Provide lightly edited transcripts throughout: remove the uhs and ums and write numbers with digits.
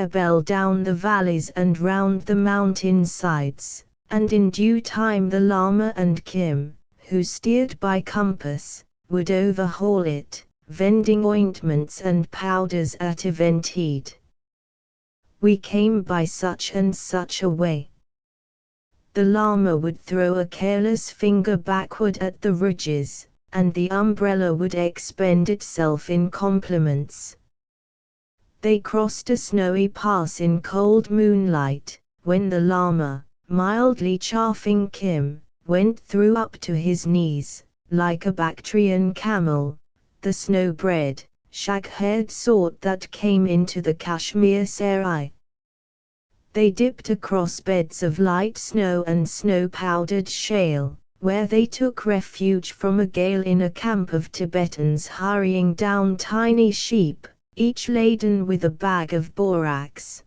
bell down the valleys and round the mountain sides, and in due time the Lama and Kim, who steered by compass, would overhaul it, vending ointments and powders at event heed. We came by such and such a way. The Lama would throw a careless finger backward at the ridges, and the umbrella would expend itself in compliments. They crossed a snowy pass in cold moonlight, when the Lama, mildly chaffing Kim, went through up to his knees, like a Bactrian camel, the snow-bred, shag-haired sort that came into the Kashmir Serai. They dipped across beds of light snow and snow-powdered shale, where they took refuge from a gale in a camp of Tibetans hurrying down tiny sheep, each laden with a bag of borax.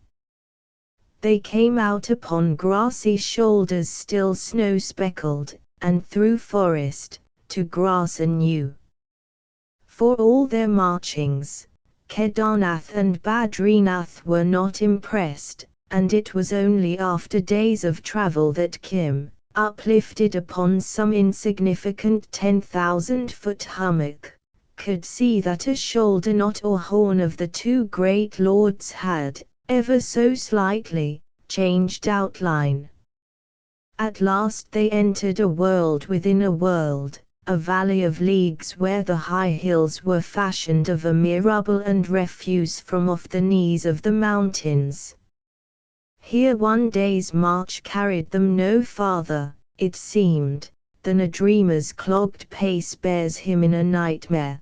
They came out upon grassy shoulders still snow-speckled, and through forest, to grass anew. For all their marchings, Kedarnath and Badrinath were not impressed, and it was only after days of travel that Kim, uplifted upon some insignificant 10,000-foot hummock, could see that a shoulder knot or horn of the two great lords had, ever so slightly, changed outline. At last they entered a world within a world, a valley of leagues where the high hills were fashioned of a mere rubble and refuse from off the knees of the mountains. Here one day's march carried them no farther, it seemed, than a dreamer's clogged pace bears him in a nightmare.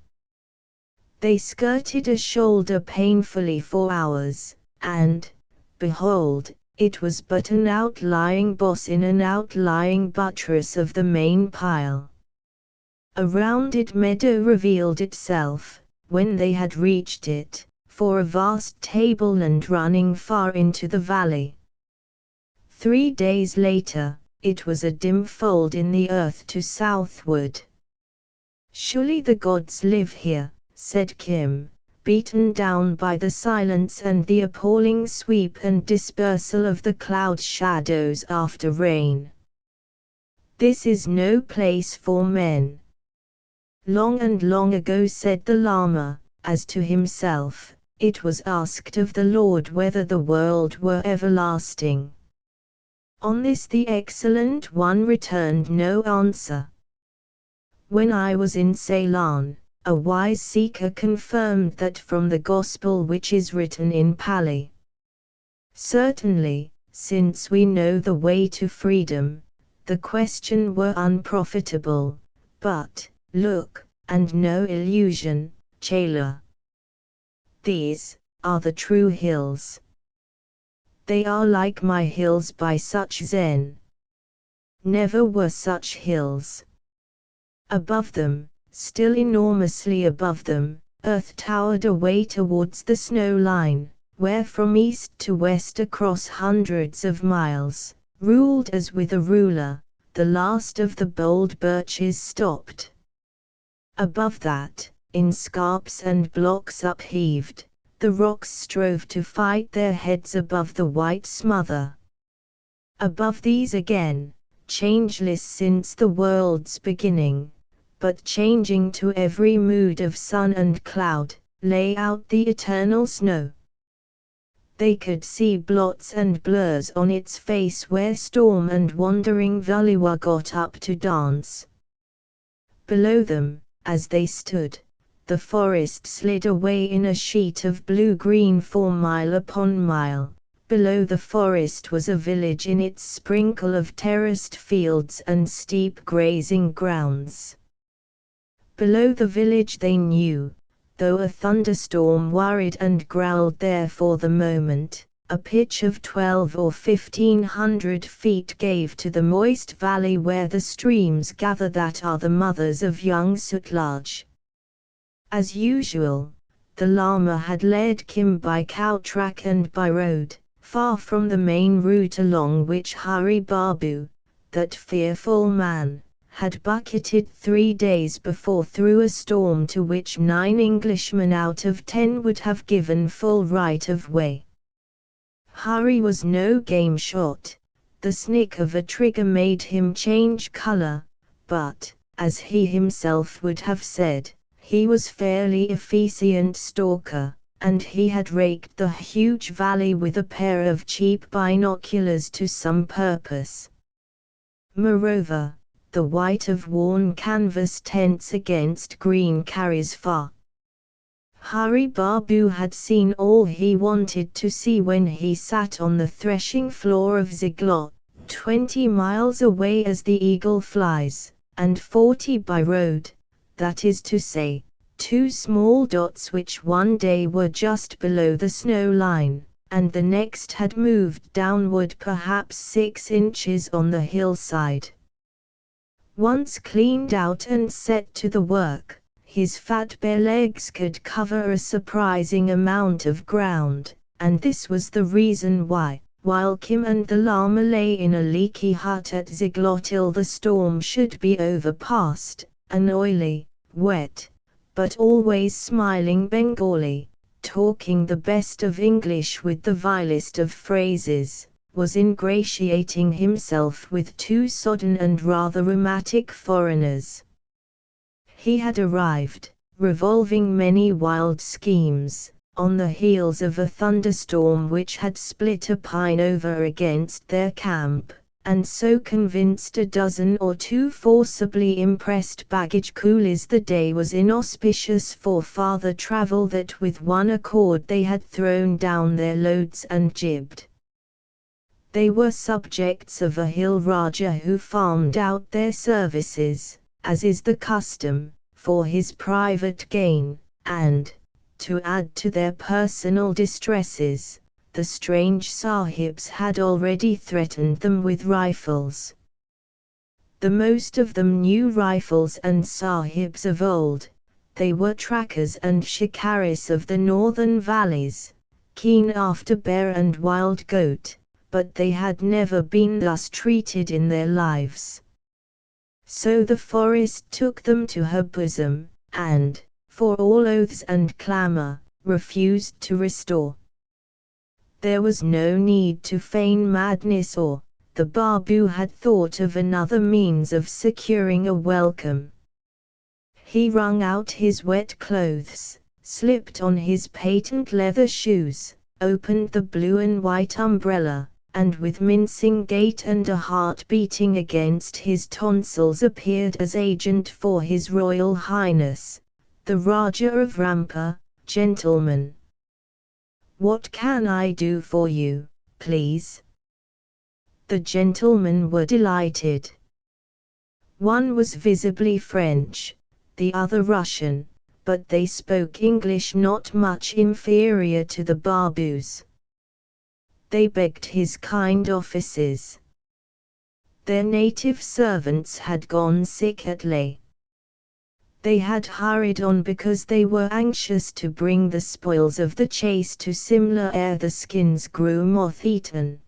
They skirted a shoulder painfully for hours, and, behold, it was but an outlying boss in an outlying buttress of the main pile. A rounded meadow revealed itself, when they had reached it, for a vast tableland running far into the valley. 3 days later, it was a dim fold in the earth to southward. "Surely the gods live here," said Kim, beaten down by the silence and the appalling sweep and dispersal of the cloud shadows after rain. "This is no place for men." "Long and long ago," said the Lama, as to himself, "it was asked of the Lord whether the world were everlasting. On this the Excellent One returned no answer. When I was in Ceylon, a wise seeker confirmed that from the Gospel which is written in Pali. Certainly, since we know the way to freedom, the question were unprofitable, but, look, and no illusion, Chela. These are the true hills. They are like my hills by such Zen. Never were such hills. Above them, still enormously above them, earth towered away towards the snow line, where from east to west across hundreds of miles, ruled as with a ruler, the last of the bold birches stopped. Above that, in scarps and blocks upheaved, the rocks strove to fight their heads above the white smother. Above these again, changeless since the world's beginning, but changing to every mood of sun and cloud, lay out the eternal snow. They could see blots and blurs on its face where storm and wandering Valiwa got up to dance. Below them, as they stood, the forest slid away in a sheet of blue-green for mile upon mile. Below the forest was a village in its sprinkle of terraced fields and steep grazing grounds. Below the village they knew, though a thunderstorm worried and growled there for the moment, a pitch of 12 or 1,500 feet gave to the moist valley where the streams gather that are the mothers of young Sutlej. As usual, the Lama had led Kim by cow track and by road, far from the main route along which Hari Babu, that fearful man, had bucketed 3 days before through a storm to which 9 Englishmen out of 10 would have given full right of way. Harry was no game shot. The snick of a trigger made him change color, but, as he himself would have said, he was fairly efficient stalker, and he had raked the huge valley with a pair of cheap binoculars to some purpose. Moreover, the white of worn canvas tents against green carries far. Hari Babu had seen all he wanted to see when he sat on the threshing floor of Ziglot, 20 miles away as the eagle flies, and 40 by road, that is to say, 2 small dots which one day were just below the snow line, and the next had moved downward perhaps 6 inches on the hillside. Once cleaned out and set to the work, his fat bare legs could cover a surprising amount of ground, and this was the reason why, while Kim and the llama lay in a leaky hut at Ziglot till the storm should be overpast, an oily, wet, but always smiling Bengali, talking the best of English with the vilest of phrases, was ingratiating himself with 2 sodden and rather rheumatic foreigners. He had arrived, revolving many wild schemes, on the heels of a thunderstorm which had split a pine over against their camp, and so convinced a dozen or 2 forcibly impressed baggage coolies the day was inauspicious for farther travel that with one accord they had thrown down their loads and jibbed. They were subjects of a hill Raja who farmed out their services, as is the custom, for his private gain, and, to add to their personal distresses, the strange sahibs had already threatened them with rifles. The most of them knew rifles and sahibs of old. They were trackers and shikaris of the northern valleys, keen after bear and wild goat, but they had never been thus treated in their lives. So the forest took them to her bosom, and, for all oaths and clamour, refused to restore. There was no need to feign madness, or the Babu had thought of another means of securing a welcome. He wrung out his wet clothes, slipped on his patent leather shoes, opened the blue and white umbrella, and with mincing gait and a heart beating against his tonsils appeared as agent for His Royal Highness, the Raja of Rampa. Gentlemen, what can I do for you, please? The gentlemen were delighted. One was visibly French, the other Russian, but they spoke English not much inferior to the Babus. They begged his kind offices. Their native servants had gone sick at Leh. They had hurried on because they were anxious to bring the spoils of the chase to Simla ere the skins grew moth-eaten.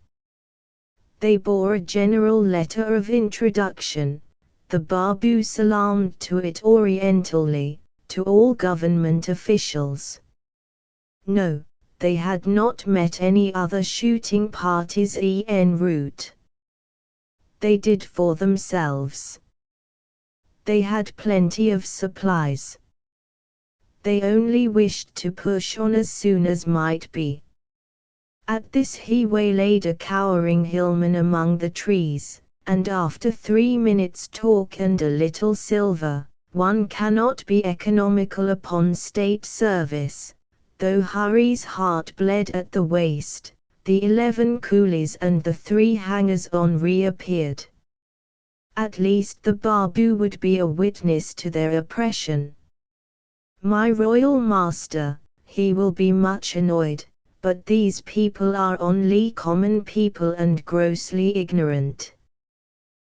They bore a general letter of introduction. The Babu salaamed to it orientally, to all government officials. No, they had not met any other shooting parties en route. They did for themselves. They had plenty of supplies. They only wished to push on as soon as might be. At this he waylaid a cowering hillman among the trees, and after 3 minutes' talk and a little silver, one cannot be economical upon state service. Though Hari's heart bled at the waist, the 11 coolies and the 3 hangers-on reappeared. At least the Babu would be a witness to their oppression. My royal master, he will be much annoyed, but these people are only common people and grossly ignorant.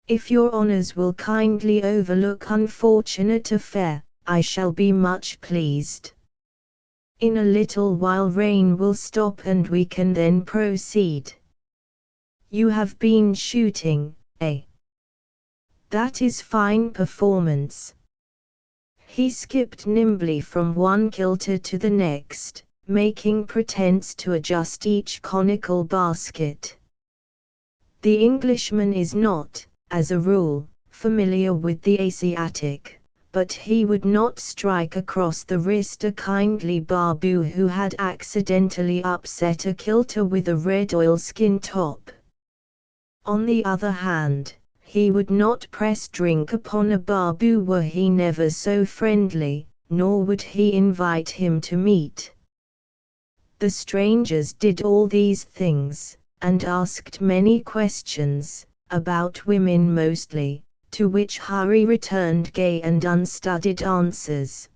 If your honours will kindly overlook unfortunate affair, I shall be much pleased. In a little while rain will stop and we can then proceed. You have been shooting, eh? That is fine performance. He skipped nimbly from one kilter to the next, making pretense to adjust each conical basket. The Englishman is not, as a rule, familiar with the Asiatic, but he would not strike across the wrist a kindly Babu who had accidentally upset a kilter with a red oilskin top. On the other hand, he would not press drink upon a Babu were he never so friendly, nor would he invite him to meat. The strangers did all these things, and asked many questions, about women mostly, to which Hari returned gay and unstudied answers.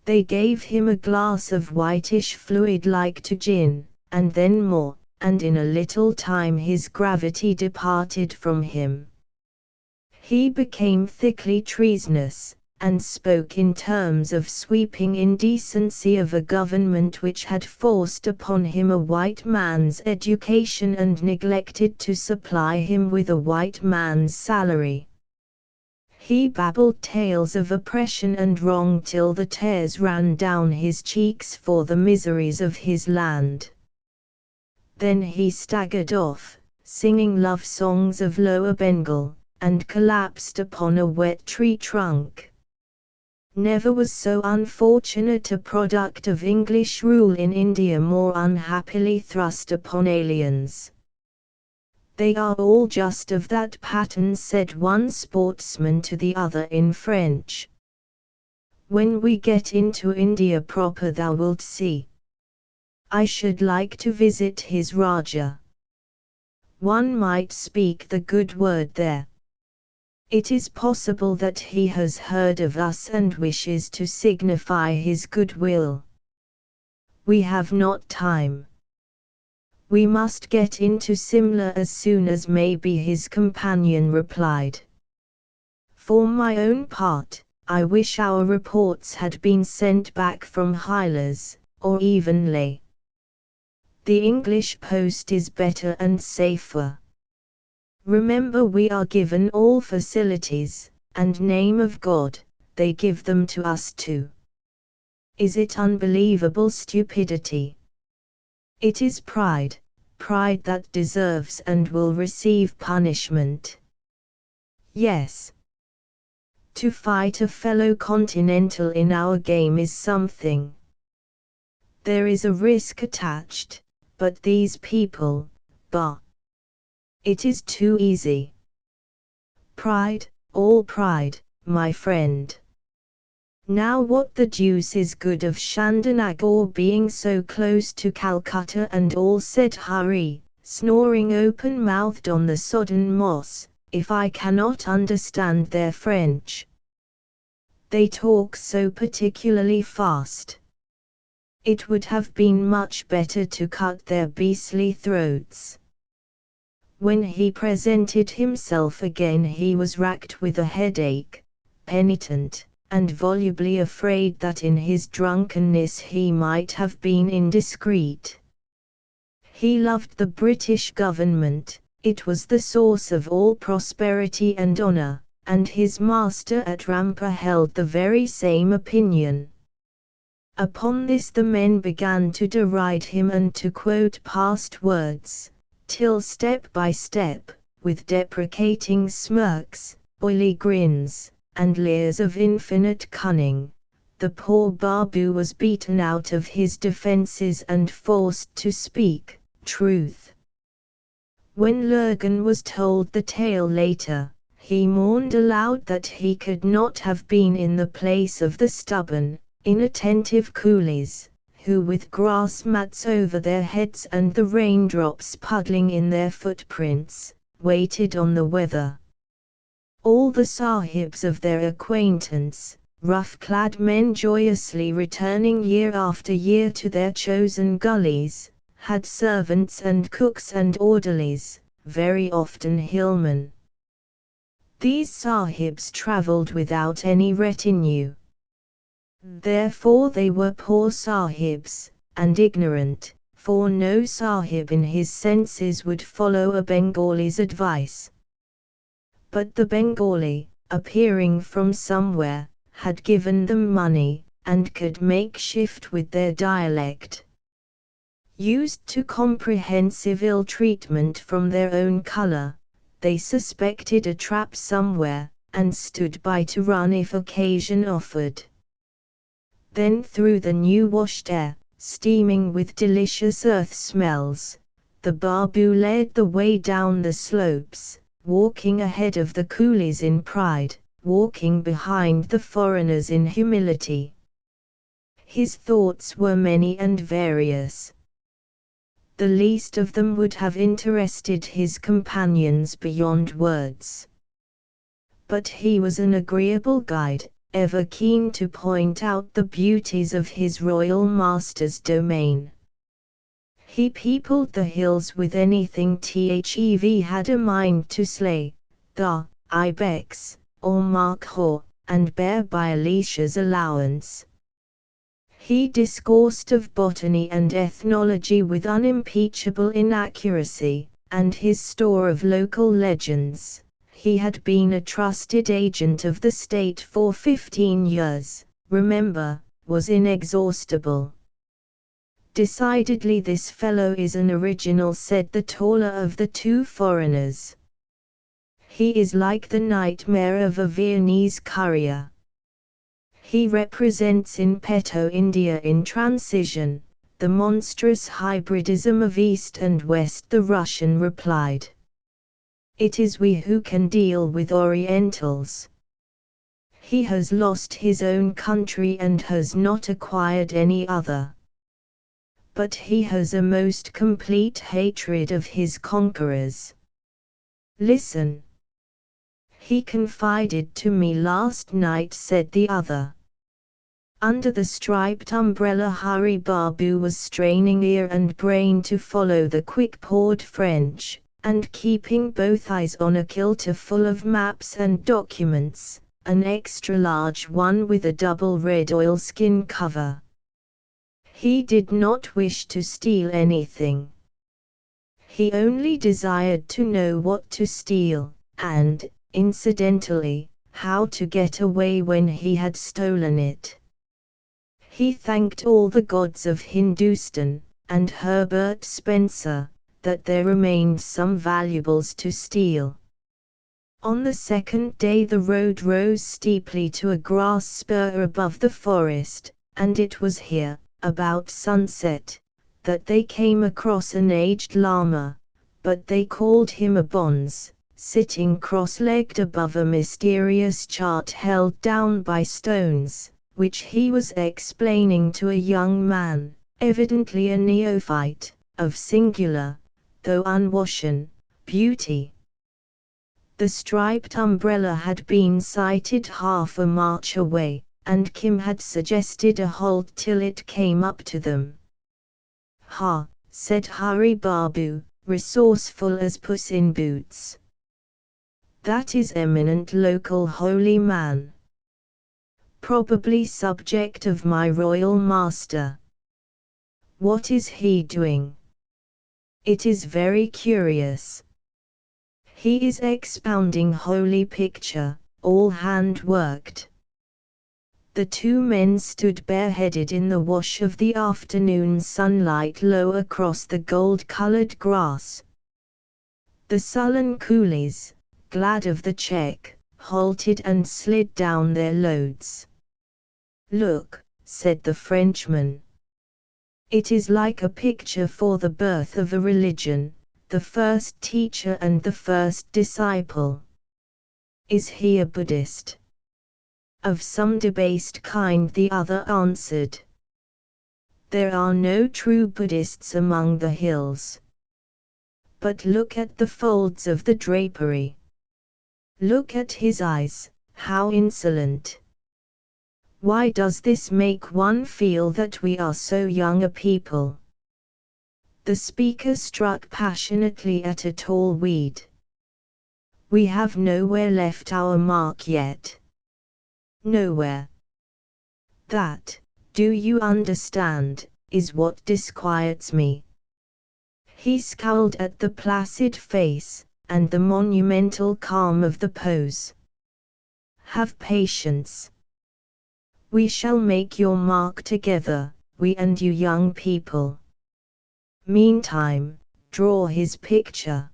They gave him a glass of whitish fluid like to gin, and then more, and in a little time his gravity departed from him. He became thickly treasonous, and spoke in terms of sweeping indecency of a government which had forced upon him a white man's education and neglected to supply him with a white man's salary. He babbled tales of oppression and wrong till the tears ran down his cheeks for the miseries of his land. Then he staggered off, singing love songs of Lower Bengal, and collapsed upon a wet tree trunk. Never was so unfortunate a product of English rule in India more unhappily thrust upon aliens. They are all just of that pattern, said one sportsman to the other in French. When we get into India proper thou wilt see. I should like to visit his Raja. One might speak the good word there. It is possible that he has heard of us and wishes to signify his goodwill. We have not time. We must get into Simla as soon as may be, his companion replied. For my own part, I wish our reports had been sent back from Hilas, or even Leh. The English post is better and safer. Remember we are given all facilities, and name of God, they give them to us too. Is it unbelievable stupidity? It is pride that deserves and will receive punishment. Yes. To fight a fellow continental in our game is something. There is a risk attached, but these people, bah! It is too easy. Pride, all pride, my friend. Now what the deuce is good of Chandernagore being so close to Calcutta and all, said Hari, snoring open-mouthed on the sodden moss, if I cannot understand their French? They talk so particularly fast. It would have been much better to cut their beastly throats. When he presented himself again he was racked with a headache, penitent, and volubly afraid that in his drunkenness he might have been indiscreet. He loved the British government, it was the source of all prosperity and honour, and his master at Rampa held the very same opinion. Upon this the men began to deride him and to quote past words, till step by step, with deprecating smirks, oily grins, and leers of infinite cunning, the poor Babu was beaten out of his defences and forced to speak truth. When Lurgan was told the tale later, he mourned aloud that he could not have been in the place of the stubborn, inattentive coolies, who with grass mats over their heads and the raindrops puddling in their footprints, waited on the weather. All the sahibs of their acquaintance, rough-clad men joyously returning year after year to their chosen gullies, had servants and cooks and orderlies, very often hillmen. These sahibs travelled without any retinue. Therefore they were poor sahibs, and ignorant, for no sahib in his senses would follow a Bengali's advice. But the Bengali, appearing from somewhere, had given them money, and could make shift with their dialect. Used to comprehensive ill-treatment from their own color, they suspected a trap somewhere, and stood by to run if occasion offered. Then through the new washed air, steaming with delicious earth smells, the Babu led the way down the slopes, walking ahead of the coolies in pride, walking behind the foreigners in humility. His thoughts were many and various. The least of them would have interested his companions beyond words. But he was an agreeable guide, ever keen to point out the beauties of his royal master's domain. He peopled the hills with anything Thev had a mind to slay, the ibex, or markhor, and bear by Alicia's allowance. He discoursed of botany and ethnology with unimpeachable inaccuracy, and his store of local legends. He had been a trusted agent of the state for 15 years, remember, was inexhaustible. "Decidedly this fellow is an original," said the taller of the two foreigners. "He is like the nightmare of a Viennese courier. He represents in petto India in transition, the monstrous hybridism of East and West," the Russian replied. "It is we who can deal with Orientals. He has lost his own country and has not acquired any other. But he has a most complete hatred of his conquerors. Listen. He confided to me last night," said the other. Under the striped umbrella Hari Babu was straining ear and brain to follow the quick-pawed French, and keeping both eyes on a kilter full of maps and documents, an extra-large one with a double red oilskin cover. He did not wish to steal anything. He only desired to know what to steal, and, incidentally, how to get away when he had stolen it. He thanked all the gods of Hindustan, and Herbert Spencer, that there remained some valuables to steal. On the second day the road rose steeply to a grass spur above the forest, and it was here, about sunset, that they came across an aged lama, but they called him a bonze, sitting cross-legged above a mysterious chart held down by stones, which he was explaining to a young man, evidently a neophyte, of singular, though unwashen, beauty. The striped umbrella had been sighted half a march away, and Kim had suggested a halt till it came up to them. "Ha," said Hari Babu, resourceful as Puss in Boots. "That is eminent local holy man. Probably subject of my royal master. What is he doing? It is very curious. He is expounding holy picture, all hand-worked." The two men stood bareheaded in the wash of the afternoon sunlight low across the gold-colored grass. The sullen coolies, glad of the check, halted and slid down their loads. "Look," said the Frenchman. "It is like a picture for the birth of a religion, the first teacher and the first disciple. Is he a Buddhist?" "Of some debased kind," the other answered. "There are no true Buddhists among the hills. But look at the folds of the drapery. Look at his eyes, how insolent. Why does this make one feel that we are so young a people?" The speaker struck passionately at a tall weed. "We have nowhere left our mark yet. Nowhere. That, do you understand, is what disquiets me." He scowled at the placid face, and the monumental calm of the pose. "Have patience. We shall make your mark together, we and you young people. Meantime, draw his picture.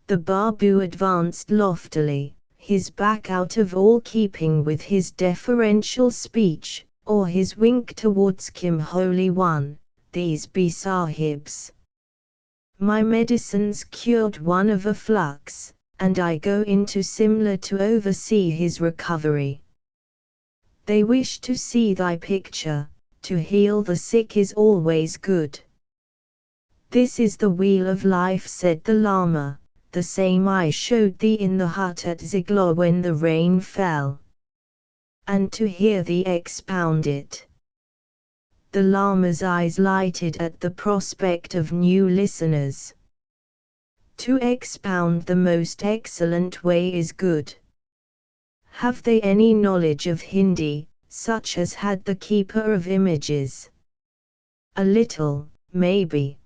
The Babu advanced loftily, his back out of all keeping with his deferential speech, or his wink towards Kim Holy One, these be Sahibs. My medicines cured one of a flux, and I go into Simla to oversee his recovery. They wish to see thy picture, to heal the sick is always good. This is the wheel of life, said the Lama, the same I showed thee in the hut at Ziglar when the rain fell. And to hear thee expound it. The Lama's eyes lighted at the prospect of new listeners. To expound the most excellent way is good. Have they any knowledge of Hindi, such as had the keeper of images? A little, maybe.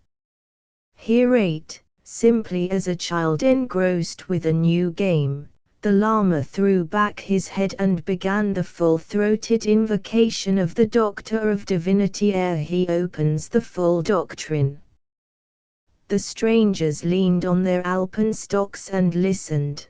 Here 8, simply as a child engrossed with a new game, the Lama threw back his head and began the full-throated invocation of the Doctor of Divinity ere he opens the full doctrine. The strangers leaned on their alpenstocks and listened.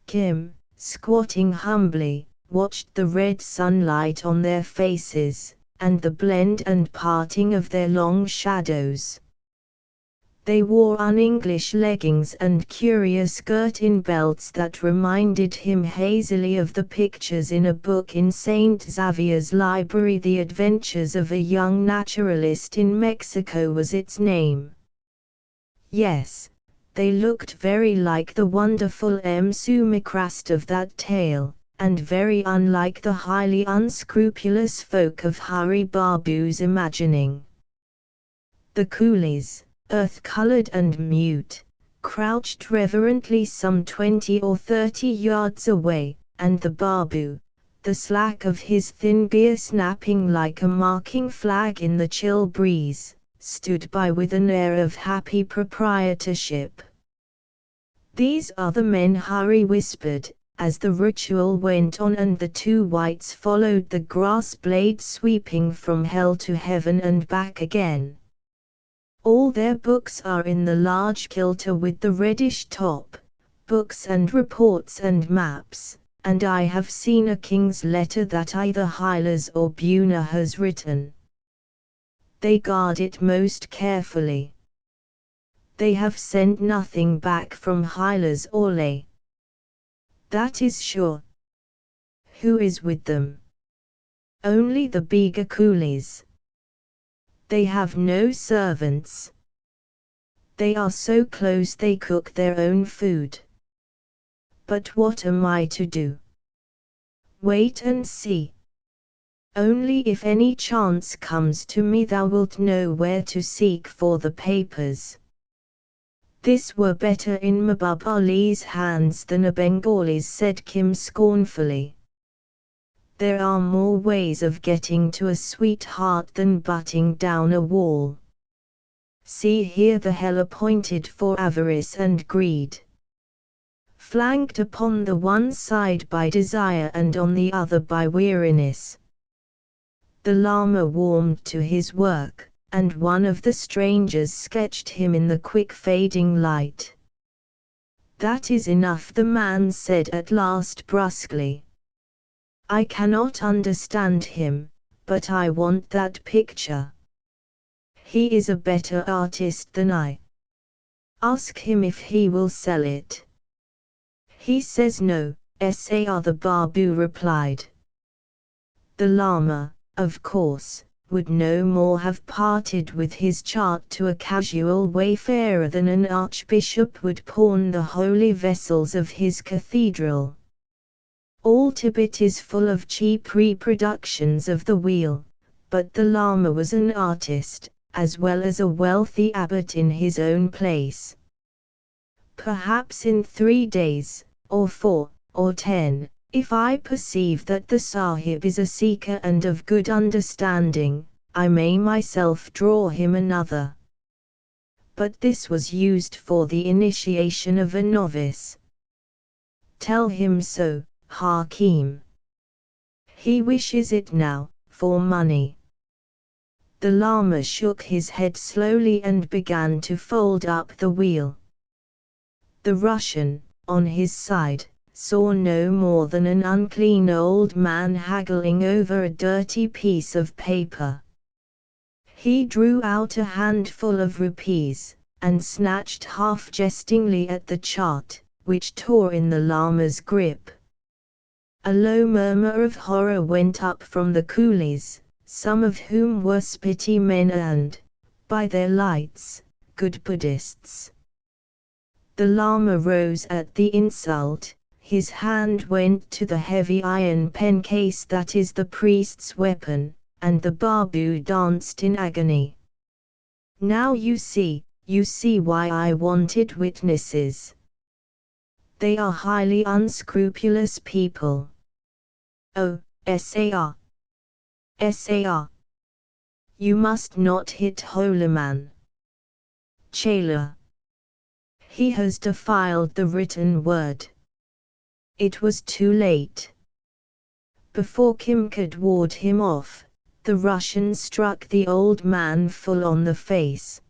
Kim, squatting humbly, watched the red sunlight on their faces, and the blend and parting of their long shadows. They wore un-English leggings and curious girt-in belts that reminded him hazily of the pictures in a book in St. Xavier's library. The Adventures of a Young Naturalist in Mexico was its name. Yes, they looked very like the wonderful Sumikrast of that tale, and very unlike the highly unscrupulous folk of Hari Babu's imagining. The coolies, earth-colored and mute, crouched reverently some 20 or 30 yards away, and the Babu, the slack of his thin gear snapping like a marking flag in the chill breeze, stood by with an air of happy proprietorship. These are the men, Hari whispered, as the ritual went on and the two whites followed the grass blade sweeping from hell to heaven and back again. All their books are in the large kilter with the reddish top, books and reports and maps, and I have seen a king's letter that either Hylas or Buna has written. They guard it most carefully. They have sent nothing back from Hylas or Leh. That is sure. Who is with them? Only the Bega coolies. They have no servants. They are so close they cook their own food. But what am I to do? Wait and see. Only if any chance comes to me thou wilt know where to seek for the papers. This were better in Mahbub Ali's hands than a Bengali's, said Kim scornfully. There are more ways of getting to a sweetheart than butting down a wall. See here the hell appointed for avarice and greed. Flanked upon the one side by desire and on the other by weariness. The Lama warmed to his work, and one of the strangers sketched him in the quick fading light. That is enough, the man said at last brusquely. I cannot understand him, but I want that picture. He is a better artist than I. Ask him if he will sell it. He says no, Sar, the Babu replied. The Lama, of course, would no more have parted with his chart to a casual wayfarer than an archbishop would pawn the holy vessels of his cathedral. All Tibet is full of cheap reproductions of the wheel, but the Lama was an artist, as well as a wealthy abbot in his own place. Perhaps in 3 days, or 4, or 10, if I perceive that the Sahib is a seeker and of good understanding, I may myself draw him another. But this was used for the initiation of a novice. Tell him so, Hakim. He wishes it now, for money. The Lama shook his head slowly and began to fold up the wheel. The Russian, on his side, saw no more than an unclean old man haggling over a dirty piece of paper. He drew out a handful of rupees, and snatched half-jestingly at the chart, which tore in the Lama's grip. A low murmur of horror went up from the coolies, some of whom were spitty men and, by their lights, good Buddhists. The Lama rose at the insult. His hand went to the heavy iron pen case that is the priest's weapon, and the Babu danced in agony. Now you see why I wanted witnesses. They are highly unscrupulous people. Oh, Sar. Sar. You must not hit Holy Man. Chela. He has defiled the written word. It was too late. Before Kim could ward him off, the Russian struck the old man full on the face.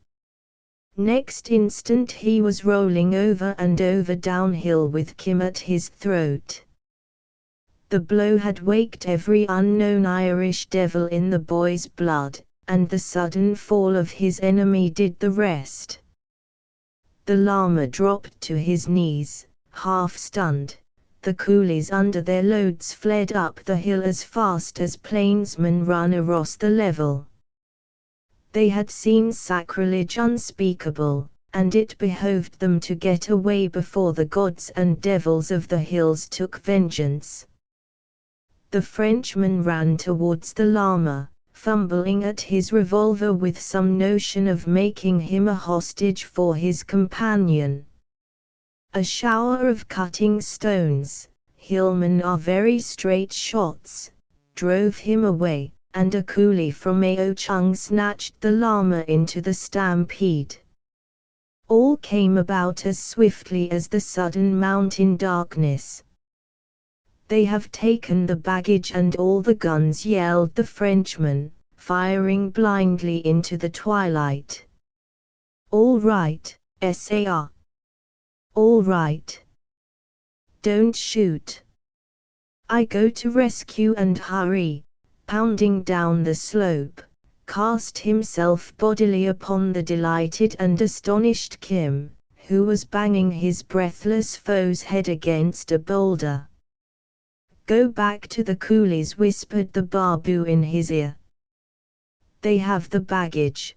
Next instant he was rolling over and over downhill with Kim at his throat. The blow had waked every unknown Irish devil in the boy's blood, and the sudden fall of his enemy did the rest. The Lama dropped to his knees, half stunned. The coolies under their loads fled up the hill as fast as plainsmen run across the level. They had seen sacrilege unspeakable, and it behoved them to get away before the gods and devils of the hills took vengeance. The Frenchman ran towards the Lama, fumbling at his revolver with some notion of making him a hostage for his companion. A shower of cutting stones, hillmen are very straight shots, drove him away, and a coolie from Ao Chung snatched the Lama into the stampede. All came about as swiftly as the sudden mountain darkness. They have taken the baggage and all the guns, yelled the Frenchman, firing blindly into the twilight. All right, Sar. All right. Don't shoot. I go to rescue and hurry. Pounding down the slope, cast himself bodily upon the delighted and astonished Kim, who was banging his breathless foe's head against a boulder. Go back to the coolies, whispered the Babu in his ear. They have the baggage.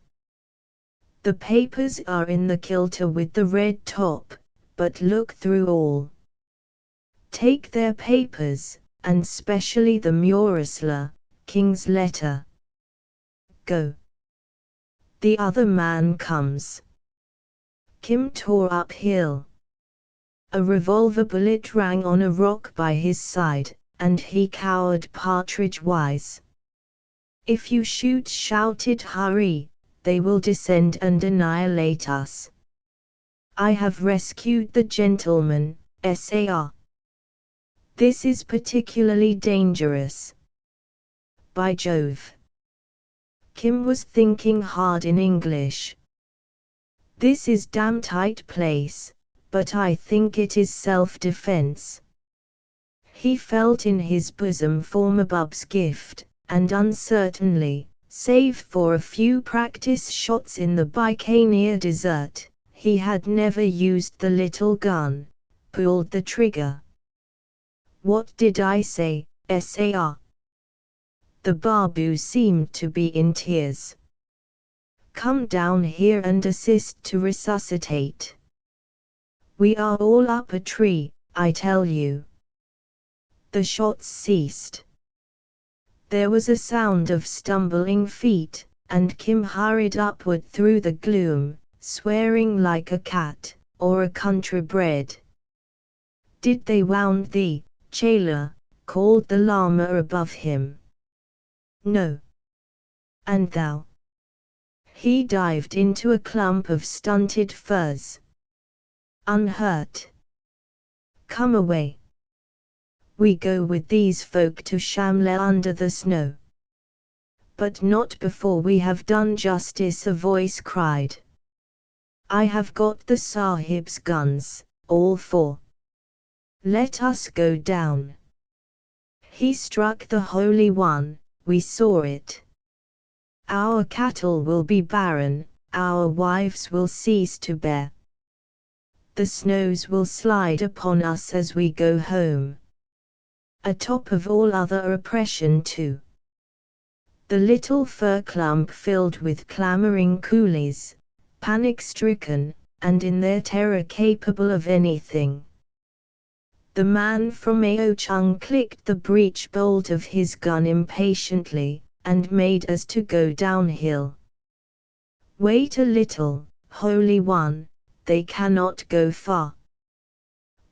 The papers are in the kilter with the red top, but look through all. Take their papers, and specially the Murasla, King's letter. Go. The other man comes. Kim tore uphill. A revolver bullet rang on a rock by his side, and he cowered partridge-wise. If you shoot, shouted Hurry, they will descend and annihilate us. I have rescued the gentleman, Sar. This is particularly dangerous. By Jove. Kim was thinking hard in English. This is damn tight place, but I think it is self-defense. He felt in his bosom for Mabub's gift, and uncertainly, save for a few practice shots in the Bikaner desert, he had never used the little gun, pulled the trigger. What did I say, Sar? The Babu seemed to be in tears. Come down here and assist to resuscitate. We are all up a tree, I tell you. The shots ceased. There was a sound of stumbling feet, and Kim hurried upward through the gloom, swearing like a cat, or a country bred. Did they wound thee, Chela? Called the Lama above him. No. And thou? He dived into a clump of stunted firs. Unhurt. Come away. We go with these folk to Shamla under the snow. But not before we have done justice, a voice cried. I have got the Sahib's guns, all four. Let us go down. He struck the Holy One, we saw it. Our cattle will be barren, our wives will cease to bear. The snows will slide upon us as we go home. Atop of all other oppression too. The little fur clump filled with clamoring coolies, panic-stricken, and in their terror capable of anything. The man from Ao Chung clicked the breech bolt of his gun impatiently, and made as to go downhill. Wait a little, Holy One, they cannot go far.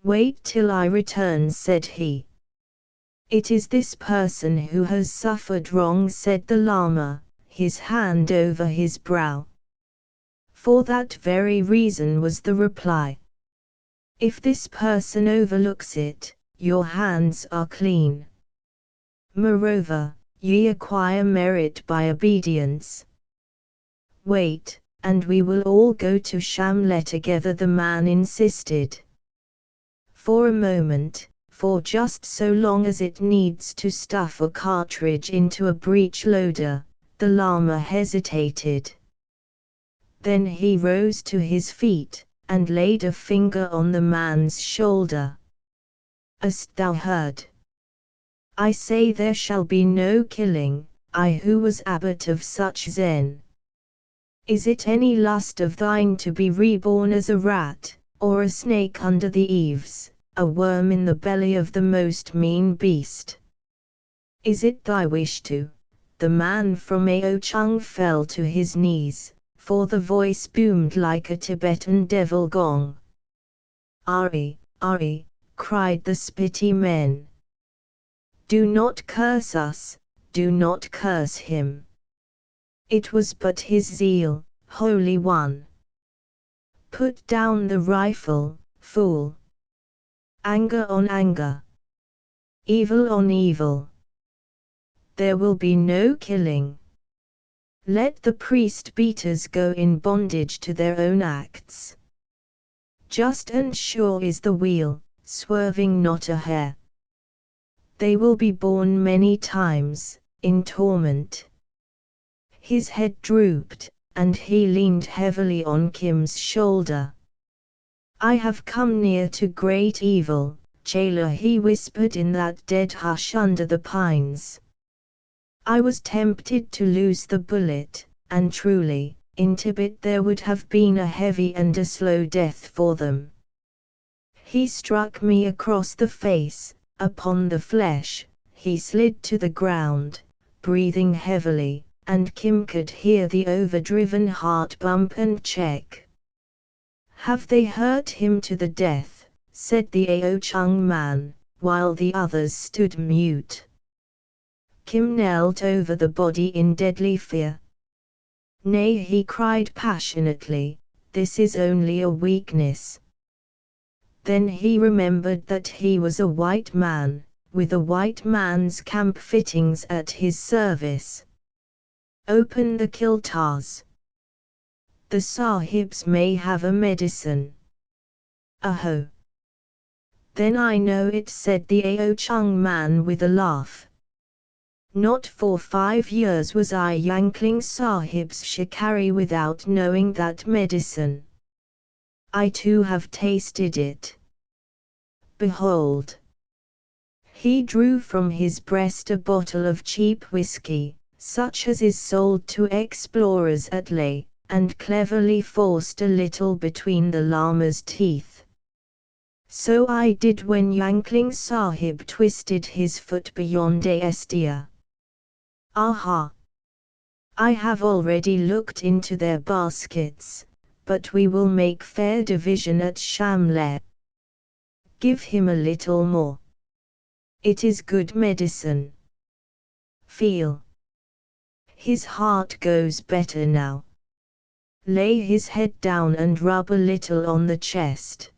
Wait till I return, said he. It is this person who has suffered wrong, said the Lama, his hand over his brow. For that very reason, was the reply. If this person overlooks it, your hands are clean. Moreover, ye acquire merit by obedience. Wait, and we will all go to Shamla together, the man insisted. For a moment, for just so long as it needs to stuff a cartridge into a breech loader, the Lama hesitated. Then he rose to his feet, and laid a finger on the man's shoulder. Hast thou heard? I say there shall be no killing, I who was abbot of such Zen. Is it any lust of thine to be reborn as a rat, or a snake under the eaves, a worm in the belly of the most mean beast? Is it thy wish to? The man from Ao Chung fell to his knees, for the voice boomed like a Tibetan devil gong. Ari, Ari, cried the spitty men. Do not curse us, do not curse him. It was but his zeal, Holy One. Put down the rifle, fool. Anger on anger. Evil on evil. There will be no killing. Let the priest-beaters go in bondage to their own acts. Just and sure is the wheel, swerving not a hair. They will be born many times, in torment. His head drooped, and he leaned heavily on Kim's shoulder. I have come near to great evil, Jailer, he whispered in that dead hush under the pines. I was tempted to lose the bullet, and truly, in Tibet there would have been a heavy and a slow death for them. He struck me across the face, upon the flesh, he slid to the ground, breathing heavily, and Kim could hear the overdriven heart bump and check. Have they hurt him to the death? Said the Ao Chung man, while the others stood mute. Kim knelt over the body in deadly fear. Nay, he cried passionately, this is only a weakness. Then he remembered that he was a white man, with a white man's camp fittings at his service. Open the kiltars. The Sahibs may have a medicine. Aho! Then I know it, said the Ao Chung man with a laugh. Not for 5 years was I Yankling Sahib's shikari without knowing that medicine. I too have tasted it. Behold! He drew from his breast a bottle of cheap whiskey, such as is sold to explorers at Leh, and cleverly forced a little between the Lama's teeth. So I did when Yankling Sahib twisted his foot beyond Astia. Aha! I have already looked into their baskets, but we will make fair division at Shamla. Give him a little more. It is good medicine. Feel. His heart goes better now. Lay his head down and rub a little on the chest.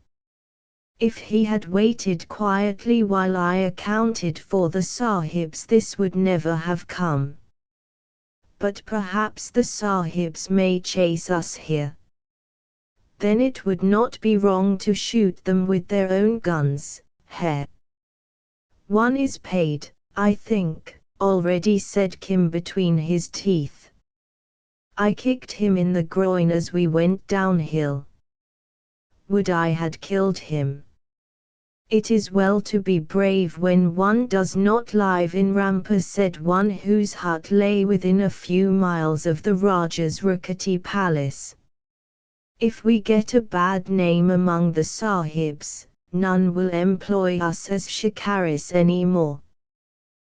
If he had waited quietly while I accounted for the sahibs, this would never have come. But perhaps the sahibs may chase us here. Then it would not be wrong to shoot them with their own guns. One is paid, I think, already, said Kim between his teeth. I kicked him in the groin as we went downhill. Would I had killed him. It is well to be brave when one does not live in Rampa, said one whose hut lay within a few miles of the Raja's rickety palace. If we get a bad name among the sahibs, none will employ us as shikaris any more.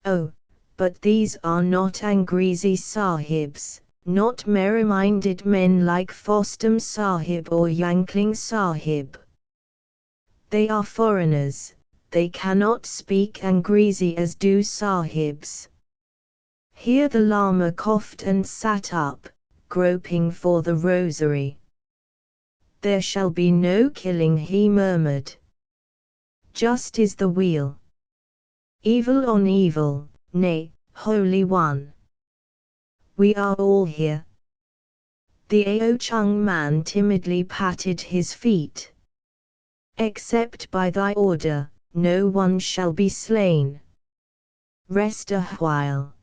Oh, but these are not Angrezi sahibs, not merry-minded men like Fostam sahib or Yankling sahib. They are foreigners, they cannot speak Angrezi as do sahibs. Here the Lama coughed and sat up, groping for the rosary. There shall be no killing, he murmured. Just is the wheel. Evil on evil, nay, Holy One. We are all here. The Ao Chung man timidly patted his feet. Except by thy order, no one shall be slain. Rest a while.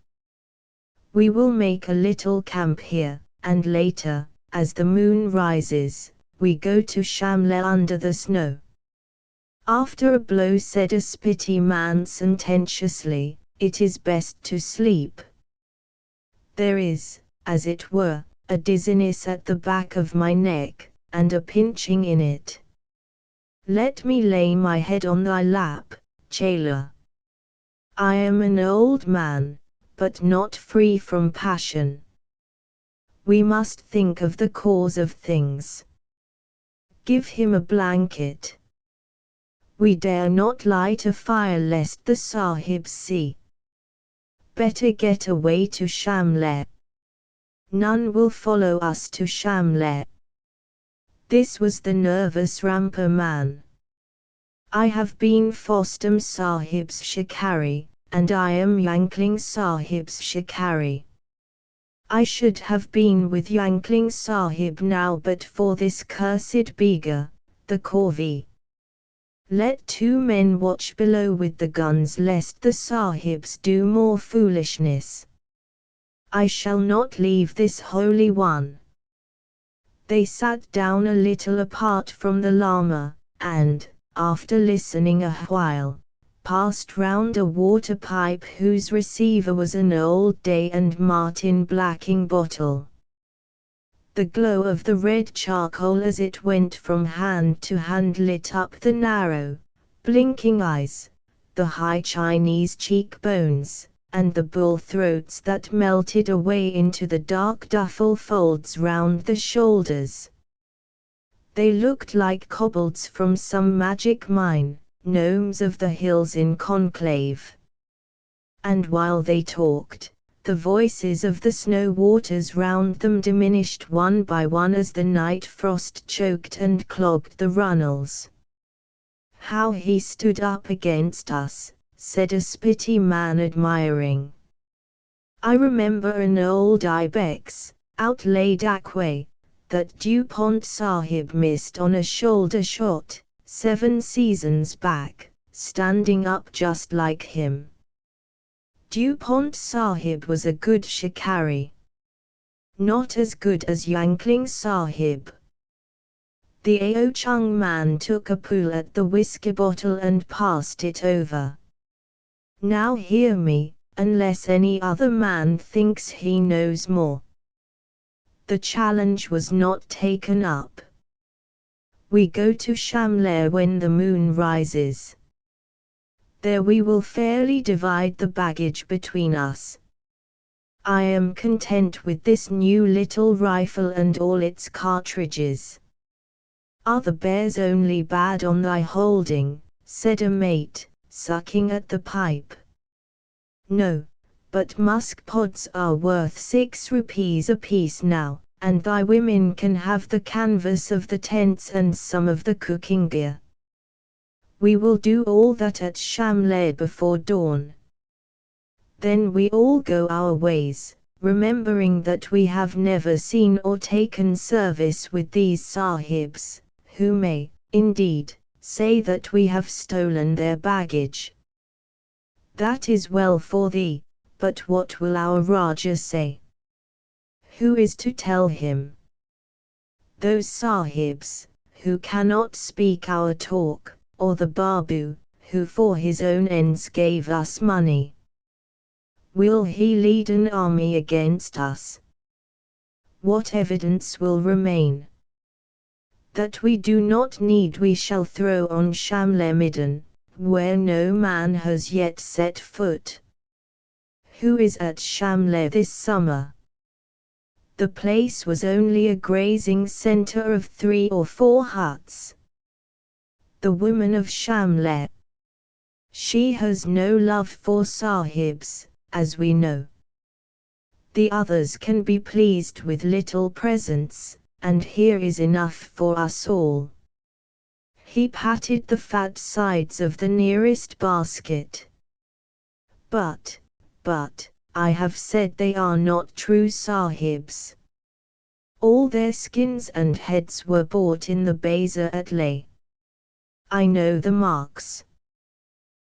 We will make a little camp here, and later, as the moon rises, we go to Shamla under the snow. After a blow, said a Spiti man sententiously, it is best to sleep. There is, as it were, a dizziness at the back of my neck, and a pinching in it. Let me lay my head on thy lap, Chela. I am an old man, but not free from passion. We must think of the cause of things. Give him a blanket. We dare not light a fire lest the sahibs see. Better get away to Shamla. None will follow us to Shamla. This was the nervous Rampa man. I have been Fostam Sahib's shikari, and I am Yankling Sahib's shikari. I should have been with Yankling Sahib now but for this cursed Bega, the Corvi. Let 2 men watch below with the guns lest the Sahibs do more foolishness. I shall not leave this Holy One. They sat down a little apart from the Lama, and, after listening a while, passed round a water pipe whose receiver was an old Day and Martin blacking bottle. The glow of the red charcoal as it went from hand to hand lit up the narrow, blinking eyes, the high Chinese cheekbones, and the bull throats that melted away into the dark duffel folds round the shoulders. They looked like kobolds from some magic mine, gnomes of the hills in conclave. And while they talked, the voices of the snow waters round them diminished one by one as the night frost choked and clogged the runnels. How he stood up against us, said a Spiti man admiring. I remember an old ibex, outlaid Akwe, that DuPont Sahib missed on a shoulder shot, 7 seasons back, standing up just like him. DuPont Sahib was a good shikari. Not as good as Yankling Sahib. The Ao Chung man took a pull at the whiskey bottle and passed it over. Now hear me, unless any other man thinks he knows more. The challenge was not taken up. We go to Shamla when the moon rises. There we will fairly divide the baggage between us. I am content with this new little rifle and all its cartridges. Are the bears only bad on thy holding, said a mate, sucking at the pipe. No, but musk pods are worth 6 rupees apiece now, and thy women can have the canvas of the tents and some of the cooking gear. We will do all that at Shamle before dawn. Then we all go our ways, remembering that we have never seen or taken service with these sahibs, who may, indeed, say that we have stolen their baggage. That is well for thee, but what will our Raja say? Who is to tell him? Those sahibs, who cannot speak our talk, or the Babu, who for his own ends gave us money. Will he lead an army against us? What evidence will remain? That we do not need we shall throw on Shamle Midden, where no man has yet set foot. Who is at Shamle this summer? The place was only a grazing centre of 3 or 4 huts. The woman of Shamle. She has no love for sahibs, as we know. The others can be pleased with little presents, and here is enough for us all. He patted the fat sides of the nearest basket. But, I have said they are not true sahibs. All their skins and heads were bought in the bazaar at Leh. I know the marks.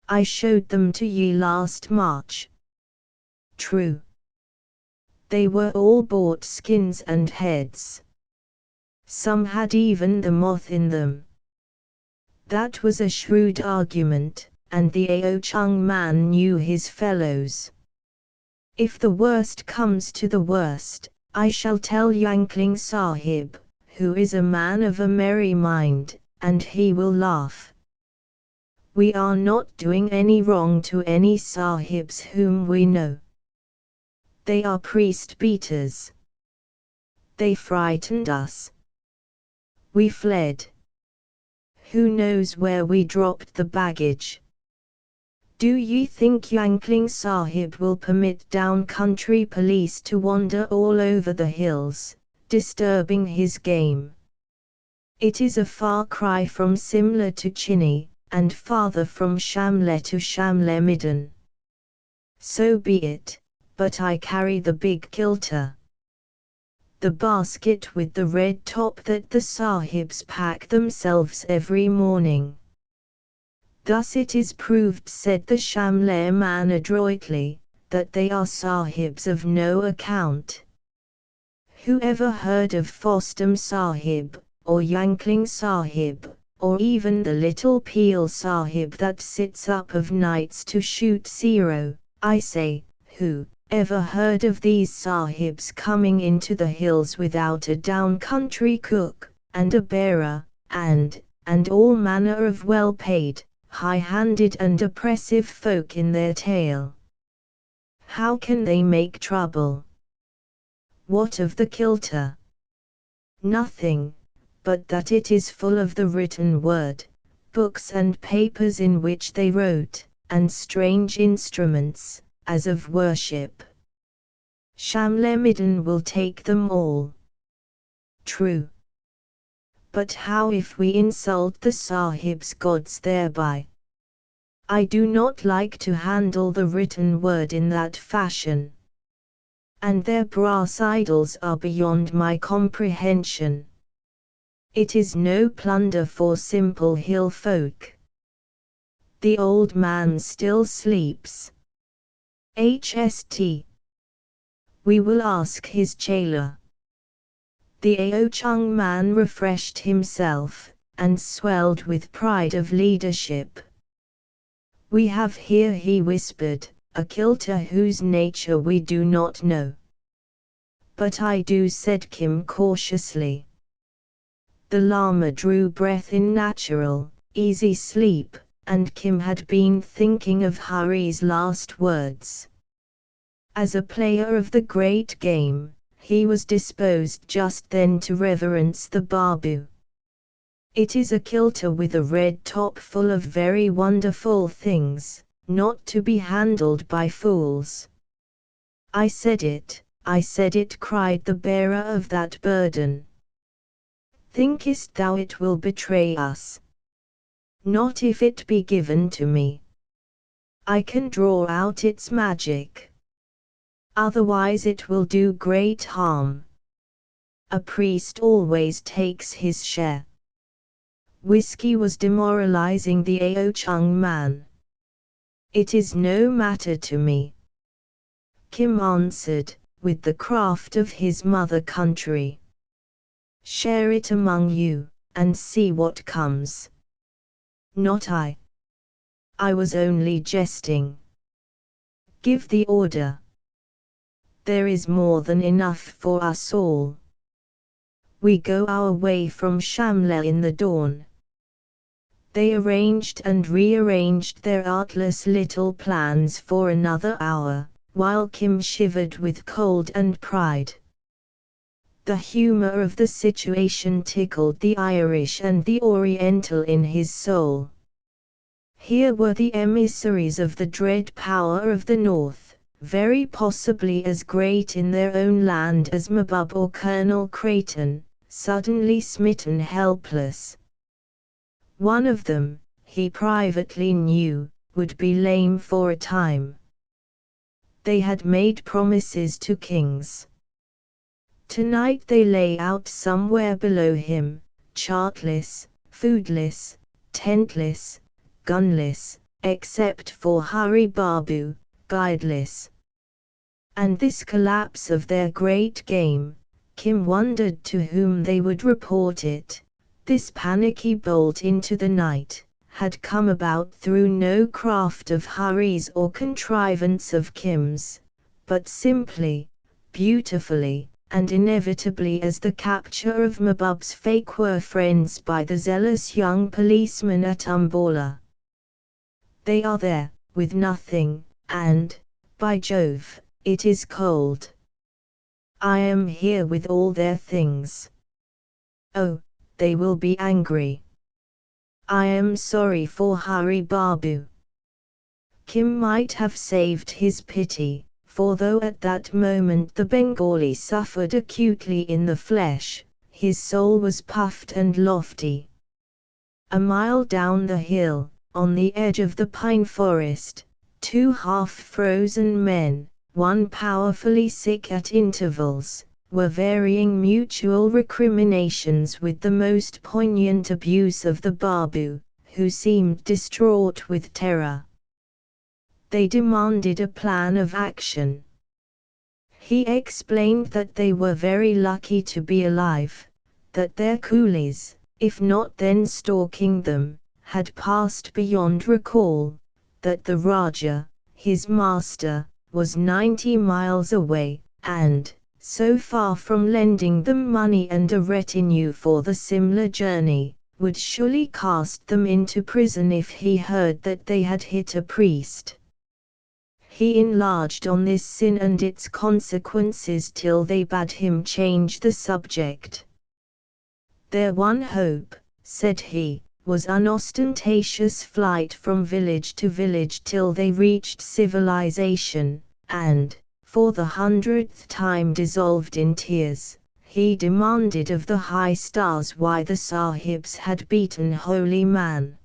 I showed them to ye last March. True. They were all bought skins and heads. Some had even the moth in them. That was a shrewd argument, and the Ao Chung man knew his fellows. If the worst comes to the worst, I shall tell Yankling Sahib, who is a man of a merry mind, and he will laugh. We are not doing any wrong to any sahibs whom we know. They are priest beaters. They frightened us. We fled. Who knows where we dropped the baggage? Do ye think Yankling Sahib will permit down-country police to wander all over the hills, disturbing his game? It is a far cry from Simla to Chinni, and farther from Shamle to Shamle Midden. So be it, but I carry the big kilter. The basket with the red top that the sahibs pack themselves every morning. Thus it is proved, said the Shamle man adroitly, that they are sahibs of no account. Who ever heard of Fostam Sahib, or Yankling Sahib, or even the little Peel Sahib that sits up of nights to shoot zero? I say, who ever heard of these sahibs coming into the hills without a down-country cook, and a bearer, and all manner of well-paid, high-handed and oppressive folk in their tail? How can they make trouble? What of the kilter? Nothing, but that it is full of the written word, books and papers in which they wrote, and strange instruments, as of worship. Shamle Midden will take them all. True. But how if we insult the sahib's gods thereby? I do not like to handle the written word in that fashion. And their brass idols are beyond my comprehension. It is no plunder for simple hill folk. The old man still sleeps. HST. We will ask his chela. The Ao Chung man refreshed himself, and swelled with pride of leadership. We have here, he whispered, a kilter whose nature we do not know. But I do, said Kim cautiously. The Lama drew breath in natural, easy sleep, and Kim had been thinking of Hari's last words. As a player of the great game, he was disposed just then to reverence the Babu. It is a kilter with a red top full of very wonderful things, not to be handled by fools. I said it, cried the bearer of that burden. Thinkest thou it will betray us? Not if it be given to me. I can draw out its magic. Otherwise it will do great harm. A priest always takes his share. Whiskey was demoralizing the Ao Chung man. It is no matter to me, Kim answered, with the craft of his mother country. Share it among you, and see what comes. Not I. I was only jesting. Give the order. There is more than enough for us all. We go our way from Shamla in the dawn. They arranged and rearranged their artless little plans for another hour, while Kim shivered with cold and pride. The humor of the situation tickled the Irish and the Oriental in his soul. Here were the emissaries of the dread power of the North, very possibly as great in their own land as Mabub or Colonel Creighton, suddenly smitten helpless. One of them, he privately knew, would be lame for a time. They had made promises to kings. Tonight they lay out somewhere below him, chartless, foodless, tentless, gunless, except for Hari Babu, guideless. And this collapse of their great game, Kim wondered to whom they would report it. This panicky bolt into the night had come about through no craft of Hari's or contrivance of Kim's, but simply, beautifully, and inevitably as the capture of Mabub's fake were friends by the zealous young policeman at Umballa. They are there, with nothing, and, by Jove, it is cold. I am here with all their things. Oh, they will be angry. I am sorry for Hari Babu. Kim might have saved his pity, for though at that moment the Bengali suffered acutely in the flesh, his soul was puffed and lofty. A mile down the hill, on the edge of the pine forest, two half-frozen men, one powerfully sick at intervals, were varying mutual recriminations with the most poignant abuse of the Babu, who seemed distraught with terror. They demanded a plan of action. He explained that they were very lucky to be alive, that their coolies, if not then stalking them, had passed beyond recall, that the Raja, his master, was 90 miles away, and, so far from lending them money and a retinue for the Simla journey, would surely cast them into prison if he heard that they had hit a priest. He enlarged on this sin and its consequences till they bade him change the subject. Their one hope, said he, was unostentatious flight from village to village till they reached civilization, and, for the 100th time dissolved in tears, he demanded of the high stars why the Sahibs had beaten holy man.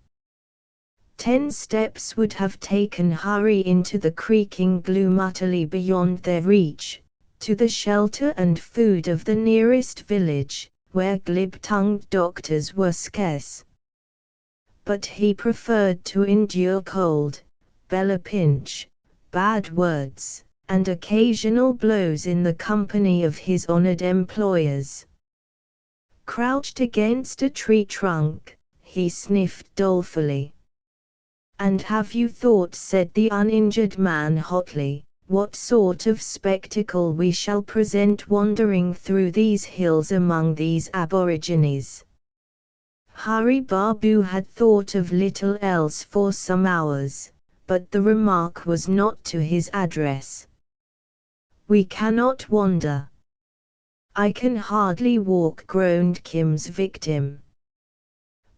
10 steps would have taken Hari into the creaking gloom utterly beyond their reach, to the shelter and food of the nearest village, where glib-tongued doctors were scarce. But he preferred to endure cold, belly pinch, bad words, and occasional blows in the company of his honored employers. Crouched against a tree trunk, he sniffed dolefully. "And have you thought," said the uninjured man hotly, "what sort of spectacle we shall present wandering through these hills among these aborigines?" Hari Babu had thought of little else for some hours, but the remark was not to his address. "We cannot wander. I can hardly walk," groaned Kim's victim.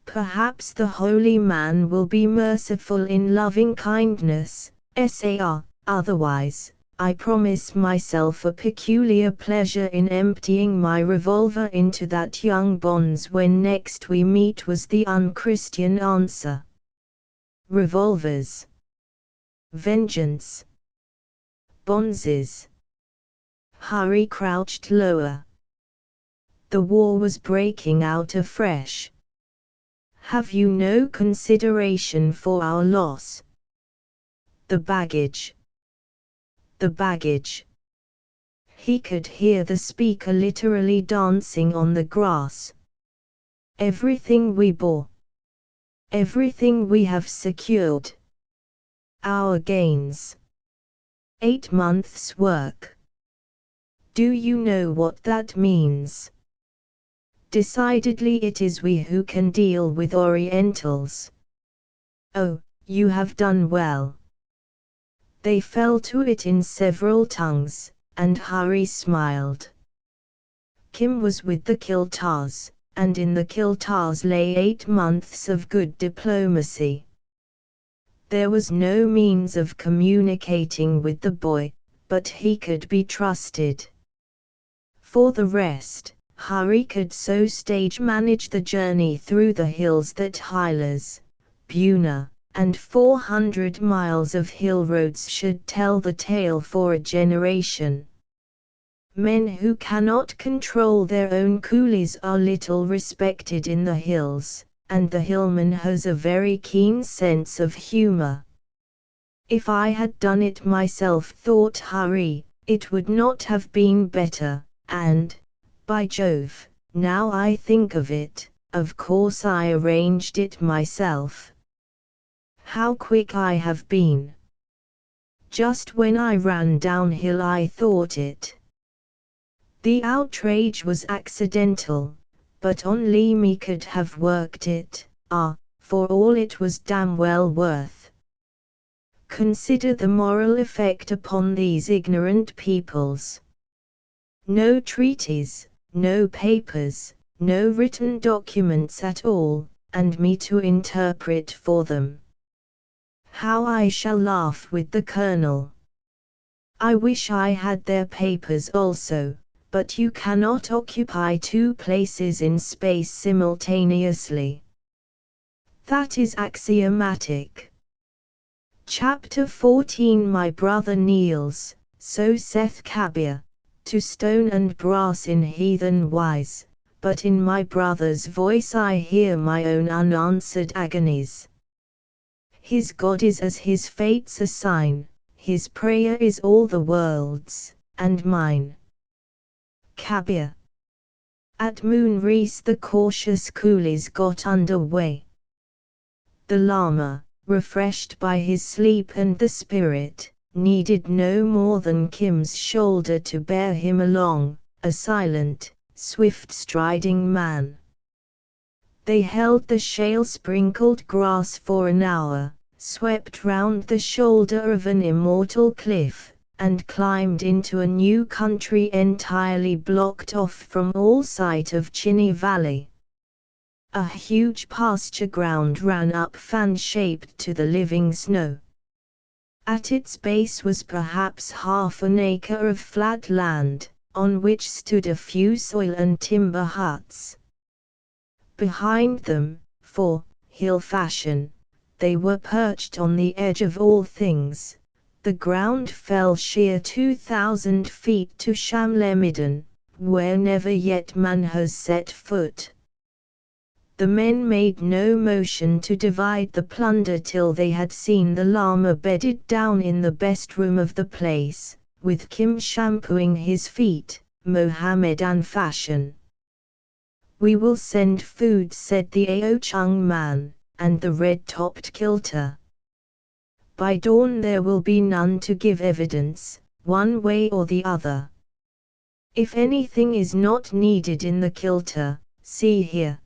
"Perhaps the holy man will be merciful in loving kindness, Sar, otherwise, I promise myself a peculiar pleasure in emptying my revolver into that young bonze when next we meet," was the unchristian answer. revolvers, vengeance, bonzes. Hari crouched lower. The war was breaking out afresh. Have you no consideration for our loss? The baggage. The baggage. He could hear the speaker literally dancing on the grass. Everything we bore. Everything we have secured. Our gains. 8 months' work. Do you know what that means? Decidedly it is we who can deal with Orientals. Oh, you have done well. They fell to it in several tongues, and Hari smiled. Kim was with the Kiltars, and in the Kiltars lay 8 months of good diplomacy. There was no means of communicating with the boy, but he could be trusted. For the rest, Hari could so stage manage the journey through the hills that Hilas, Buna, and 400 miles of hill roads should tell the tale for a generation. Men who cannot control their own coolies are little respected in the hills, and the hillman has a very keen sense of humor. If I had done it myself, thought Hari, it would not have been better, and, by Jove, now I think of it, of course I arranged it myself. How quick I have been! Just when I ran downhill I thought it. The outrage was accidental, but only me could have worked it, for all it was damn well worth. Consider the moral effect upon these ignorant peoples. No treaties, no papers, no written documents at all, and me to interpret for them. How I shall laugh with the colonel. I wish I had their papers also, but you cannot occupy 2 places in space simultaneously. That is axiomatic. Chapter 14 My brother kneels, so saith Kabir, to stone and brass in heathen wise, but in my brother's voice I hear my own unanswered agonies. His God is as his fates assign, his prayer is all the world's, and mine. Kabir. At Moonrise the cautious coolies got under way. The Lama, refreshed by his sleep and the spirit, needed no more than Kim's shoulder to bear him along, a silent, swift-striding man. They held the shale-sprinkled grass for an hour, swept round the shoulder of an immortal cliff, and climbed into a new country entirely blocked off from all sight of Chinny Valley. A huge pasture ground ran up fan-shaped to the living snow. At its base was perhaps half an acre of flat land, on which stood a few soil and timber huts. Behind them, for, hill fashion, they were perched on the edge of all things. The ground fell sheer 2,000 feet to Shamlemidan, where never yet man has set foot. The men made no motion to divide the plunder till they had seen the Lama bedded down in the best room of the place, with Kim shampooing his feet, Mohammedan fashion. We will send food, said the Ao Chung man, and the red-topped kilter. By dawn there will be none to give evidence, one way or the other. If anything is not needed in the kilter, see here.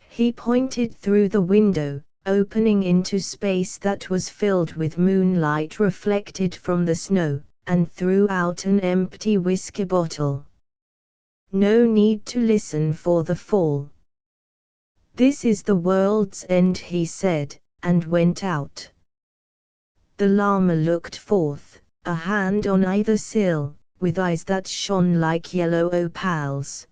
He pointed through the window, opening into space that was filled with moonlight reflected from the snow, and threw out an empty whiskey bottle. No need to listen for the fall. This is the world's end, he said, and went out. The Lama looked forth, a hand on either sill, with eyes that shone like yellow opals.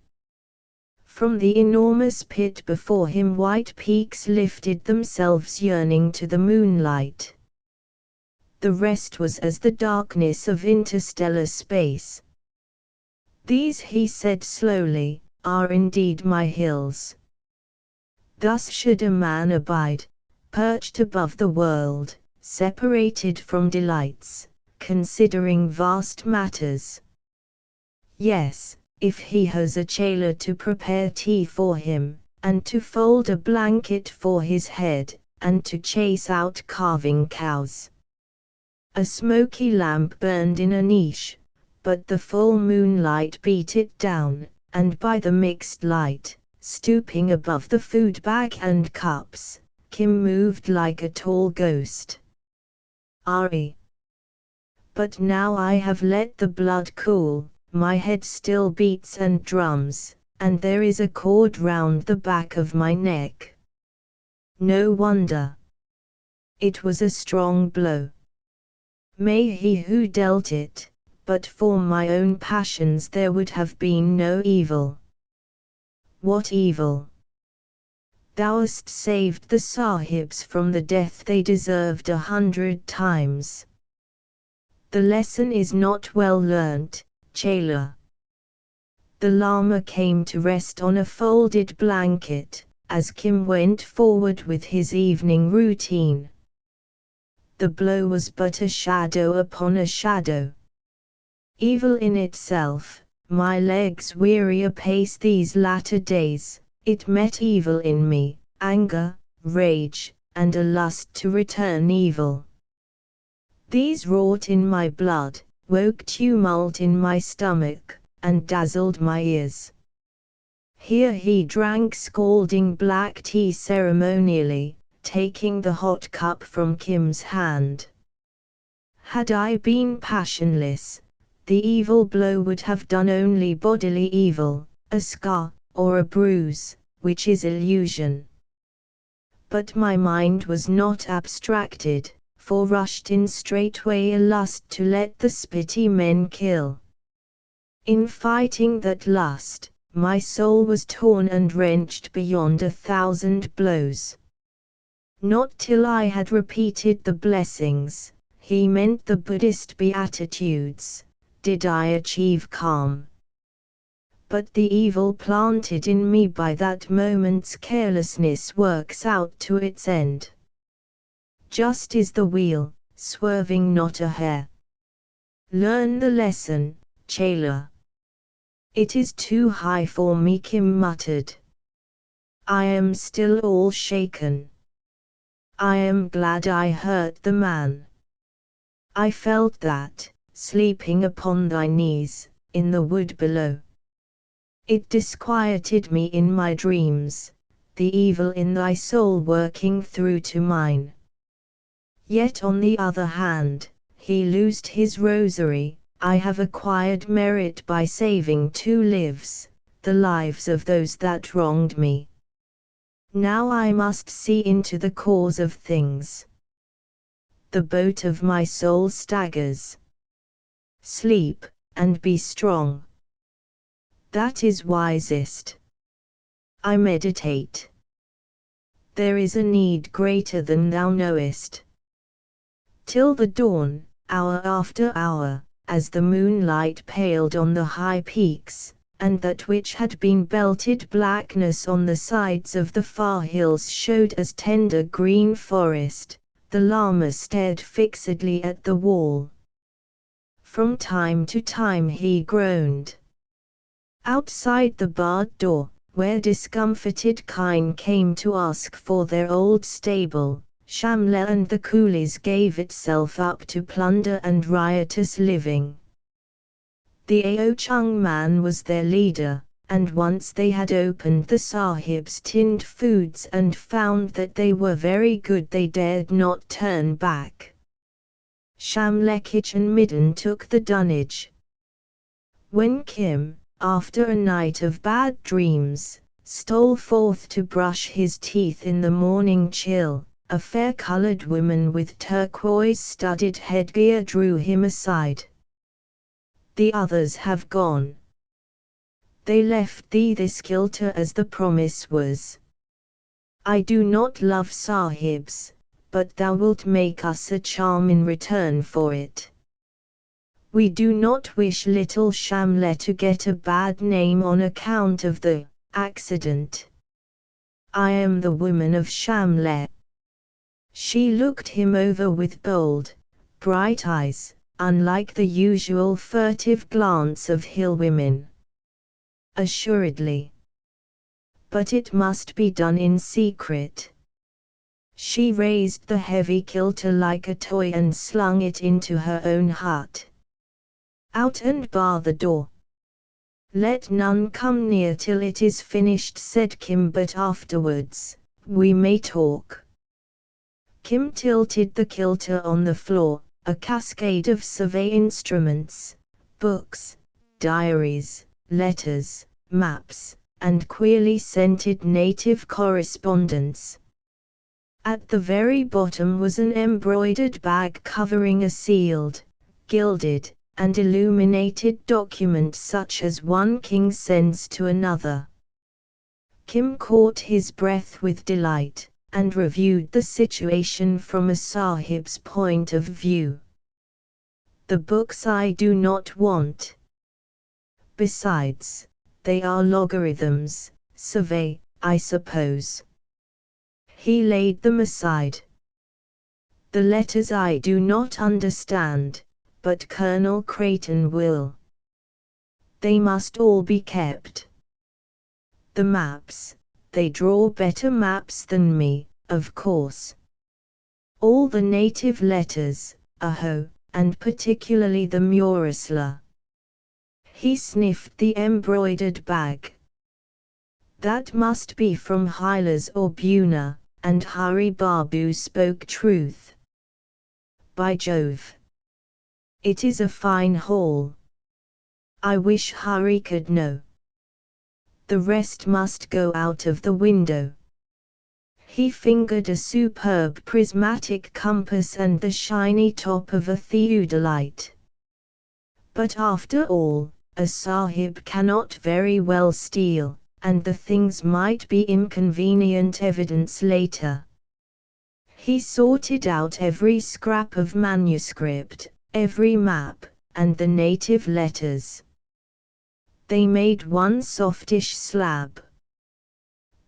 From the enormous pit before him white peaks lifted themselves yearning to the moonlight. The rest was as the darkness of interstellar space. These, he said slowly, are indeed my hills. Thus should a man abide, perched above the world, separated from delights, considering vast matters. Yes, if he has a chela to prepare tea for him, and to fold a blanket for his head, and to chase out calving cows. A smoky lamp burned in a niche, but the full moonlight beat it down, and by the mixed light, stooping above the food bag and cups, Kim moved like a tall ghost. Ari. But now I have let the blood cool, my head still beats and drums, and there is a cord round the back of my neck. No wonder. It was a strong blow. May he who dealt it, but for my own passions there would have been no evil. What evil? Thou hast saved the Sahibs from the death they deserved 100 times. The lesson is not well learnt, Chela. The Lama came to rest on a folded blanket, as Kim went forward with his evening routine. The blow was but a shadow upon a shadow. Evil in itself, my legs weary apace these latter days, it met evil in me, anger, rage, and a lust to return evil. These wrought in my blood, woke tumult in my stomach, and dazzled my ears. Here he drank scalding black tea ceremonially, taking the hot cup from Kim's hand. Had I been passionless, the evil blow would have done only bodily evil, a scar, or a bruise, which is illusion. But my mind was not abstracted, for rushed in straightway a lust to let the spitty men kill. In fighting that lust, my soul was torn and wrenched beyond 1,000 blows. Not till I had repeated the blessings, he meant the Buddhist beatitudes, did I achieve calm. But the evil planted in me by that moment's carelessness works out to its end. Just is the wheel, swerving not a hair. Learn the lesson, Chela. It is too high for me, Kim muttered. I am still all shaken. I am glad I hurt the man. I felt that, sleeping upon thy knees, in the wood below. It disquieted me in my dreams, the evil in thy soul working through to mine. Yet on the other hand, he loosed his rosary, I have acquired merit by saving 2 lives, the lives of those that wronged me. Now I must see into the cause of things. The boat of my soul staggers. Sleep, and be strong. That is wisest. I meditate. There is a need greater than thou knowest. Till the dawn, hour after hour, as the moonlight paled on the high peaks, and that which had been belted blackness on the sides of the far hills showed as tender green forest, the Lama stared fixedly at the wall. From time to time he groaned. Outside the barred door, where discomfited kine came to ask for their old stable, Shamla and the coolies gave itself up to plunder and riotous living. The Ao Chung man was their leader, and once they had opened the Sahib's tinned foods and found that they were very good, they dared not turn back. Shamlekich and Midden took the dunnage. When Kim, after a night of bad dreams, stole forth to brush his teeth in the morning chill, a fair-colored woman with turquoise-studded headgear drew him aside. The others have gone. They left thee this kilter as the promise was. I do not love sahibs, but thou wilt make us a charm in return for it. We do not wish little Shamla to get a bad name on account of the accident. I am the woman of Shamla. She looked him over with bold, bright eyes, unlike the usual furtive glance of hill women. Assuredly. But it must be done in secret. She raised the heavy kilter like a toy and slung it into her own hut. Out and bar the door. Let none come near till it is finished, said Kim, but afterwards, we may talk. Kim tilted the kilter on the floor, a cascade of survey instruments, books, diaries, letters, maps, and queerly scented native correspondence. At the very bottom was an embroidered bag covering a sealed, gilded, and illuminated document such as one king sends to another. Kim caught his breath with delight, and reviewed the situation from a sahib's point of view. The books I do not want. Besides, they are logarithms, survey, I suppose. He laid them aside. The letters I do not understand, but Colonel Creighton will. They must all be kept. The maps, they draw better maps than me, of course. All the native letters, aho, and particularly the Murasla. He sniffed the embroidered bag. That must be from Hilas or Buna, and Hari Babu spoke truth. By Jove! It is a fine haul. I wish Hari could know. The rest must go out of the window. He fingered a superb prismatic compass and the shiny top of a theodolite. But after all, a sahib cannot very well steal, and the things might be inconvenient evidence later. He sorted out every scrap of manuscript, every map, and the native letters. They made one softish slab.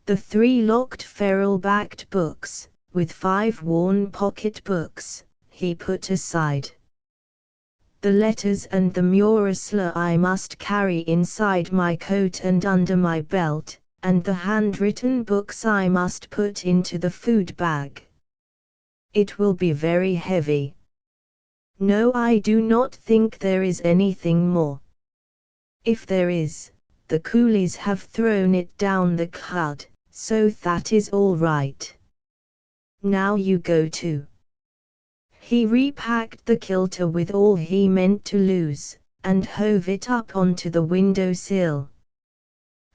The 3 locked ferrule-backed books, with 5 worn pocket-books, he put aside. The letters and the Murasla I must carry inside my coat and under my belt, and the handwritten books I must put into the food bag. It will be very heavy. No, I do not think there is anything more. If there is, the coolies have thrown it down the khud, so that is all right. Now you go too. He repacked the kilter with all he meant to lose, and hove it up onto the window sill.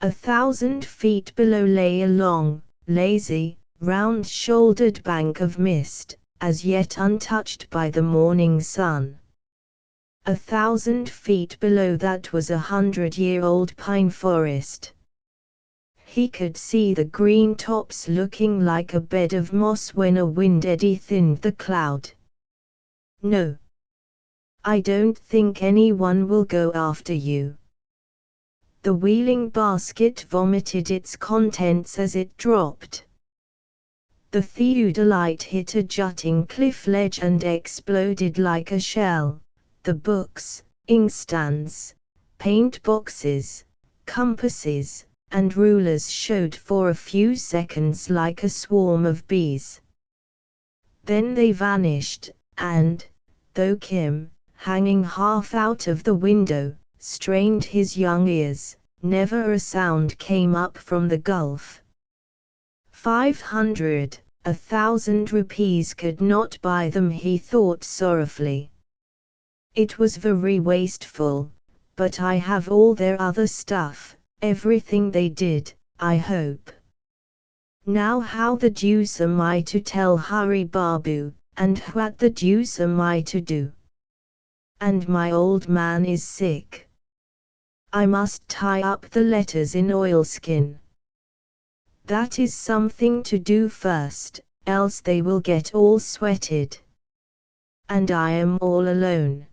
1,000 feet below lay a long, lazy, round-shouldered bank of mist, as yet untouched by the morning sun. 1,000 feet below that was 100-year-old pine forest. He could see the green tops looking like a bed of moss when a wind eddy thinned the cloud. No. I don't think anyone will go after you. The wheeling basket vomited its contents as it dropped. The theodolite hit a jutting cliff ledge and exploded like a shell. The books, inkstands, paint boxes, compasses, and rulers showed for a few seconds like a swarm of bees. Then they vanished, and, though Kim, hanging half out of the window, strained his young ears, never a sound came up from the gulf. 500, 1,000 rupees could not buy them, he thought sorrowfully. It was very wasteful, but I have all their other stuff, everything they did, I hope. Now how the deuce am I to tell Hari Babu, and what the deuce am I to do? And my old man is sick. I must tie up the letters in oilskin. That is something to do first, else they will get all sweated. And I am all alone.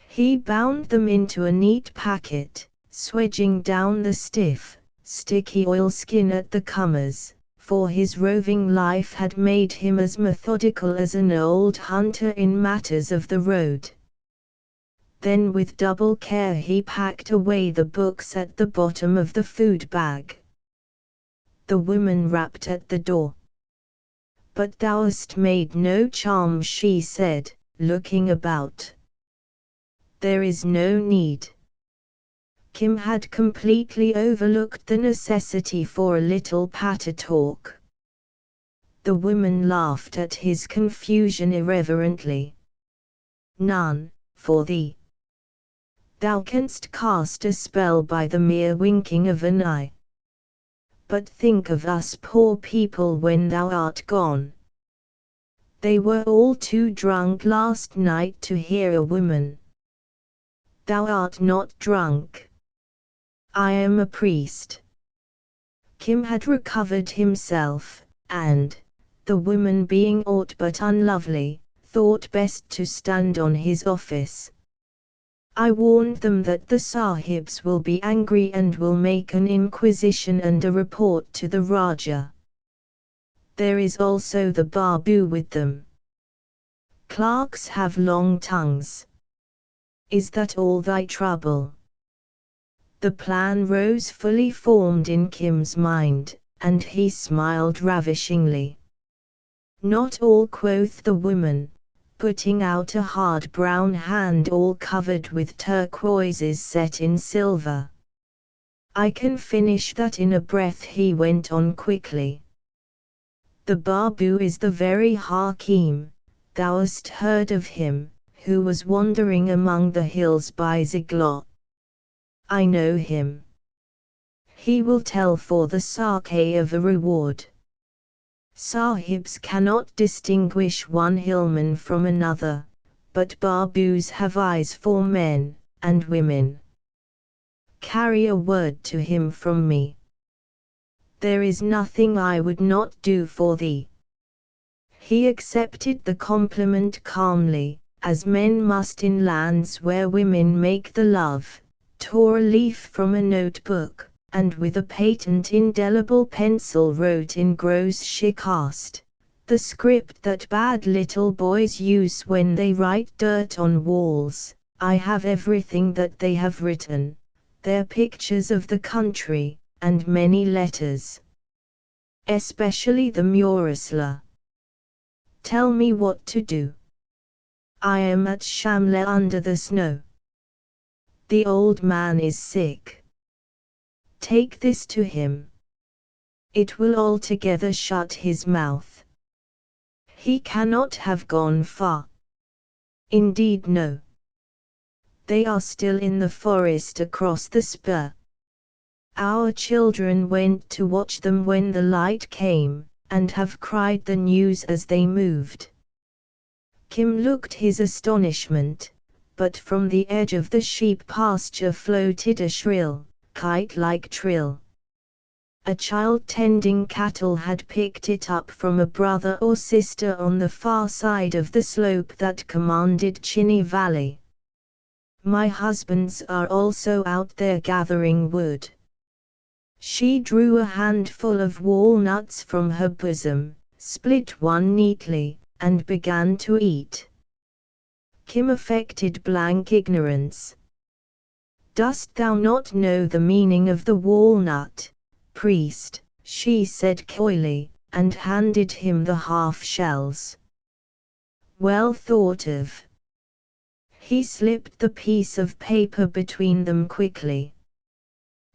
He bound them into a neat packet, swedging down the stiff, sticky oilskin at the comers, for his roving life had made him as methodical as an old hunter in matters of the road. Then with double care he packed away the books at the bottom of the food bag. The woman rapped at the door. "But thou hast made no charm," she said, looking about. "There is no need." Kim had completely overlooked the necessity for a little patter talk. The woman laughed at his confusion irreverently. "None, for thee. Thou canst cast a spell by the mere winking of an eye. But think of us poor people when thou art gone. They were all too drunk last night to hear a woman. Thou art not drunk. I am a priest." Kim had recovered himself, and, the woman being aught but unlovely, thought best to stand on his office. "I warned them that the Sahibs will be angry and will make an inquisition and a report to the Raja. There is also the Babu with them. Clerks have long tongues. Is that all thy trouble?" The plan rose fully formed in Kim's mind, and he smiled ravishingly. "Not all," quoth the woman, putting out a hard brown hand all covered with turquoises set in silver. "I can finish that in a breath," he went on quickly. "The Babu is the very Hakim, thou hast heard of him, who was wandering among the hills by Ziglot. I know him. He will tell for the sake of a reward. Sahibs cannot distinguish one hillman from another, but Babus have eyes for men and women. Carry a word to him from me. There is nothing I would not do for thee." He accepted the compliment calmly, as men must in lands where women make the love, tore a leaf from a notebook, and with a patent indelible pencil wrote in gross shikast, the script that bad little boys use when they write dirt on walls. "I have everything that they have written, their pictures of the country, and many letters. Especially the Murasla. Tell me what to do. I am at Shamla under the snow. The old man is sick. Take this to him. It will altogether shut his mouth. He cannot have gone far. Indeed no. They are still in the forest across the spur. Our children went to watch them when the light came, and have cried the news as they moved." Kim looked his astonishment, but from the edge of the sheep pasture floated a shrill, kite-like trill. A child tending cattle had picked it up from a brother or sister on the far side of the slope that commanded Chinny Valley. "My husbands are also out there gathering wood." She drew a handful of walnuts from her bosom, split one neatly, and began to eat. Kim affected blank ignorance. "Dost thou not know the meaning of the walnut, priest?" she said coyly, and handed him the half-shells. "Well thought of." He slipped the piece of paper between them quickly.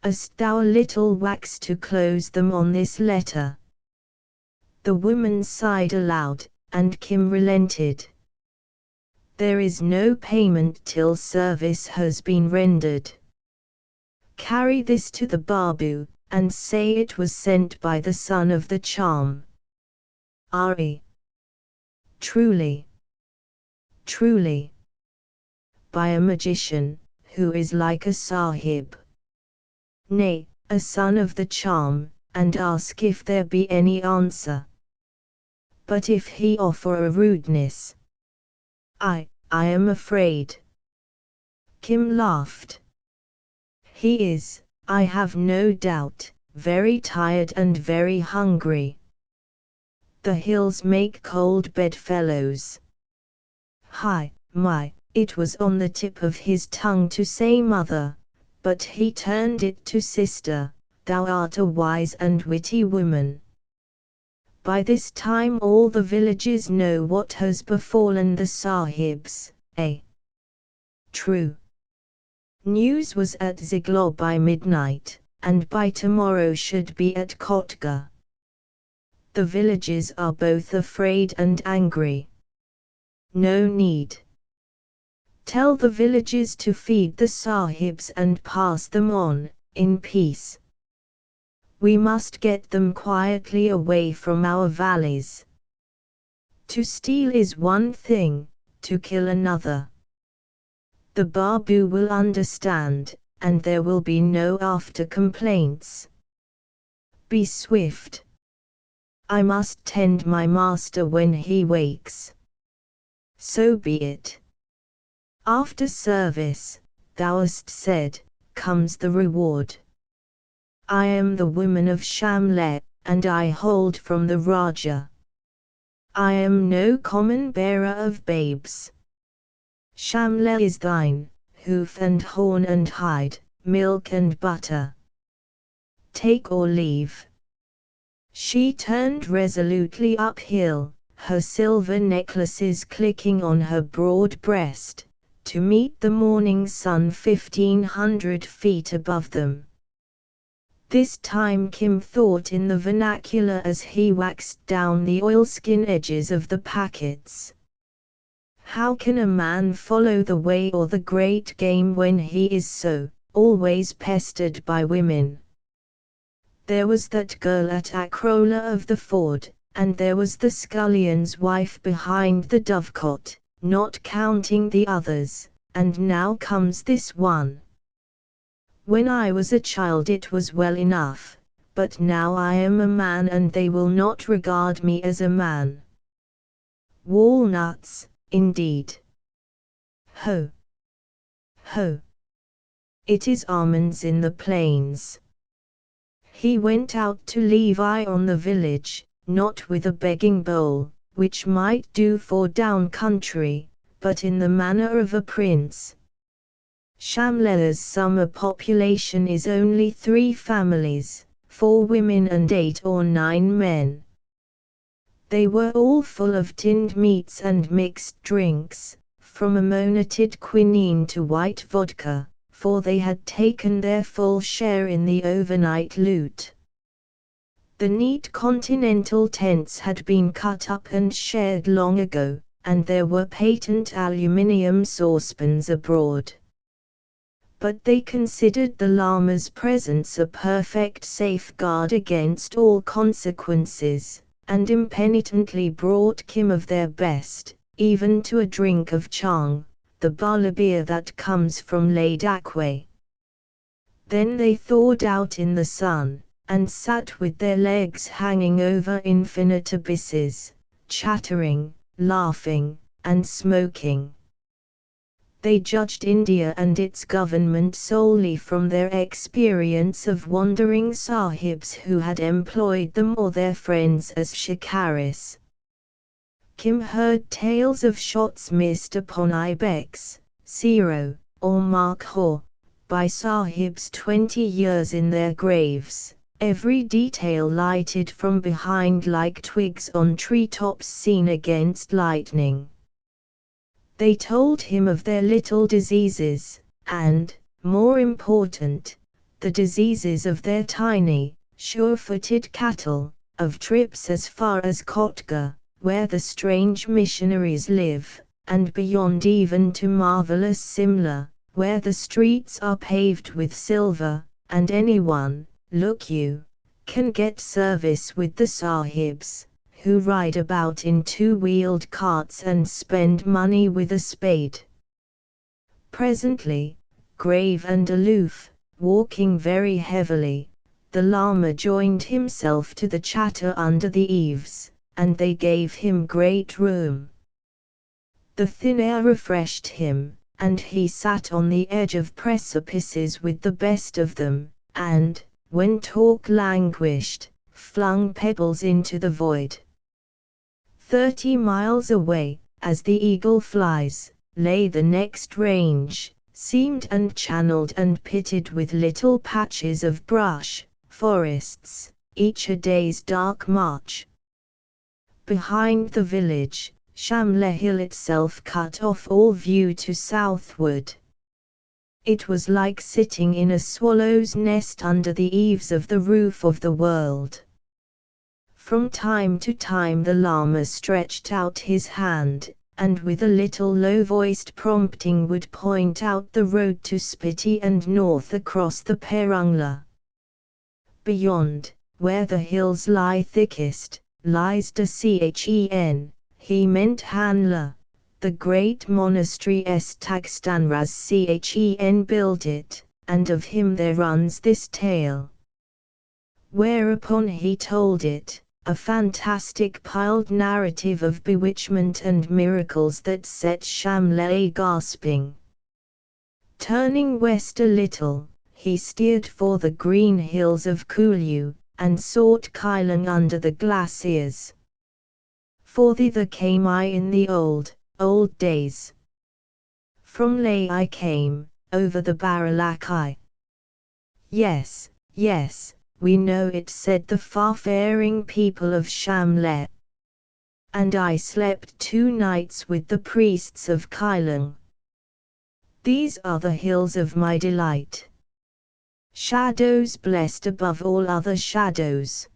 "Hast thou a little wax to close them on this letter?" The woman sighed aloud, and Kim relented. "There is no payment till service has been rendered. Carry this to the Babu, and say it was sent by the son of the charm." "Ari. Truly. Truly. By a magician, who is like a sahib, nay, a son of the charm, and ask if there be any answer. But if he offer a rudeness, I am afraid. Kim laughed. He is, I have no doubt, very tired and very hungry. The hills make cold bedfellows. Hi, my, it was on the tip of his tongue to say mother, but he turned it to sister, thou art a wise and witty woman. By this time all the villages know what has befallen the sahibs, eh? True. News was at Ziglaw by midnight, and by tomorrow should be at Kotga. The villages are both afraid and angry. No need. Tell the villages to feed the sahibs and pass them on, in peace. We must get them quietly away from our valleys. To steal is one thing, to kill another. The Babu will understand, and there will be no after complaints. Be swift. I must tend my master when he wakes. So be it. After service, thou hast said, comes the reward. I am the woman of Shamle, and I hold from the Raja. I am no common bearer of babes. Shamle is thine, hoof and horn and hide, milk and butter. Take or leave. She turned resolutely uphill, her silver necklaces clicking on her broad breast, to meet the morning sun 1,500 feet above them. This time Kim thought in the vernacular as he waxed down the oilskin edges of the packets. How can a man follow the way or the great game when he is so, always pestered by women? There was that girl at Akrola of the Ford, and there was the scullion's wife behind the dovecot, not counting the others, and now comes this one. When I was a child it was well enough, but now I am a man and they will not regard me as a man. Walnuts, indeed. Ho! Ho! It is almonds in the plains. He went out to Levi on the village, not with a begging bowl, which might do for down country, but in the manner of a prince. Shamle's summer population is only 3 families, 4 women and 8 or 9 men. They were all full of tinned meats and mixed drinks, from ammonitid quinine to white vodka, for they had taken their full share in the overnight loot. The neat continental tents had been cut up and shared long ago, and there were patent aluminium saucepans abroad. But they considered the Lama's presence a perfect safeguard against all consequences, and impenitently brought Kim of their best, even to a drink of chang, the bala beer that comes from Ladakh. Then they thawed out in the sun, and sat with their legs hanging over infinite abysses, chattering, laughing, and smoking. They judged India and its government solely from their experience of wandering sahibs who had employed them or their friends as shikaris. Kim heard tales of shots missed upon ibex, zero, or markhor, by sahibs 20 years in their graves, every detail lighted from behind like twigs on treetops seen against lightning. They told him of their little diseases, and, more important, the diseases of their tiny, sure-footed cattle, of trips as far as Kotga, where the strange missionaries live, and beyond even to marvelous Simla, where the streets are paved with silver, and anyone, look you, can get service with the sahibs, who ride about in 2-wheeled carts and spend money with a spade. Presently, grave and aloof, walking very heavily. The Lama joined himself to the chatter under the eaves, and they gave him great room. The thin air refreshed him, and he sat on the edge of precipices with the best of them, and, when talk languished, flung pebbles into the void. 30 miles away, as the eagle flies, lay the next range, seamed and channeled and pitted with little patches of brush, forests, each a day's dark march. Behind the village, Shamla Hill itself cut off all view to southward. It was like sitting in a swallow's nest under the eaves of the roof of the world. From time to time the Lama stretched out his hand, and with a little low-voiced prompting would point out the road to Spiti and north across the Perungla. Beyond, where the hills lie thickest, lies Chen. He meant Hanla, the great monastery Tagstanras Chen built it, and of him there runs this tale. Whereupon he told it, a fantastic piled narrative of bewitchment and miracles that set Shamla gasping. Turning west a little, he steered for the green hills of Kulu, and sought Kailan under the glaciers. For thither came I in the old days. From Leh I came, over the Barallakai. Yes, yes, we know it, said the far-faring people of Shamla. And I slept 2 nights with the priests of Kailan. These are the hills of my delight. Shadows blessed above all other shadows.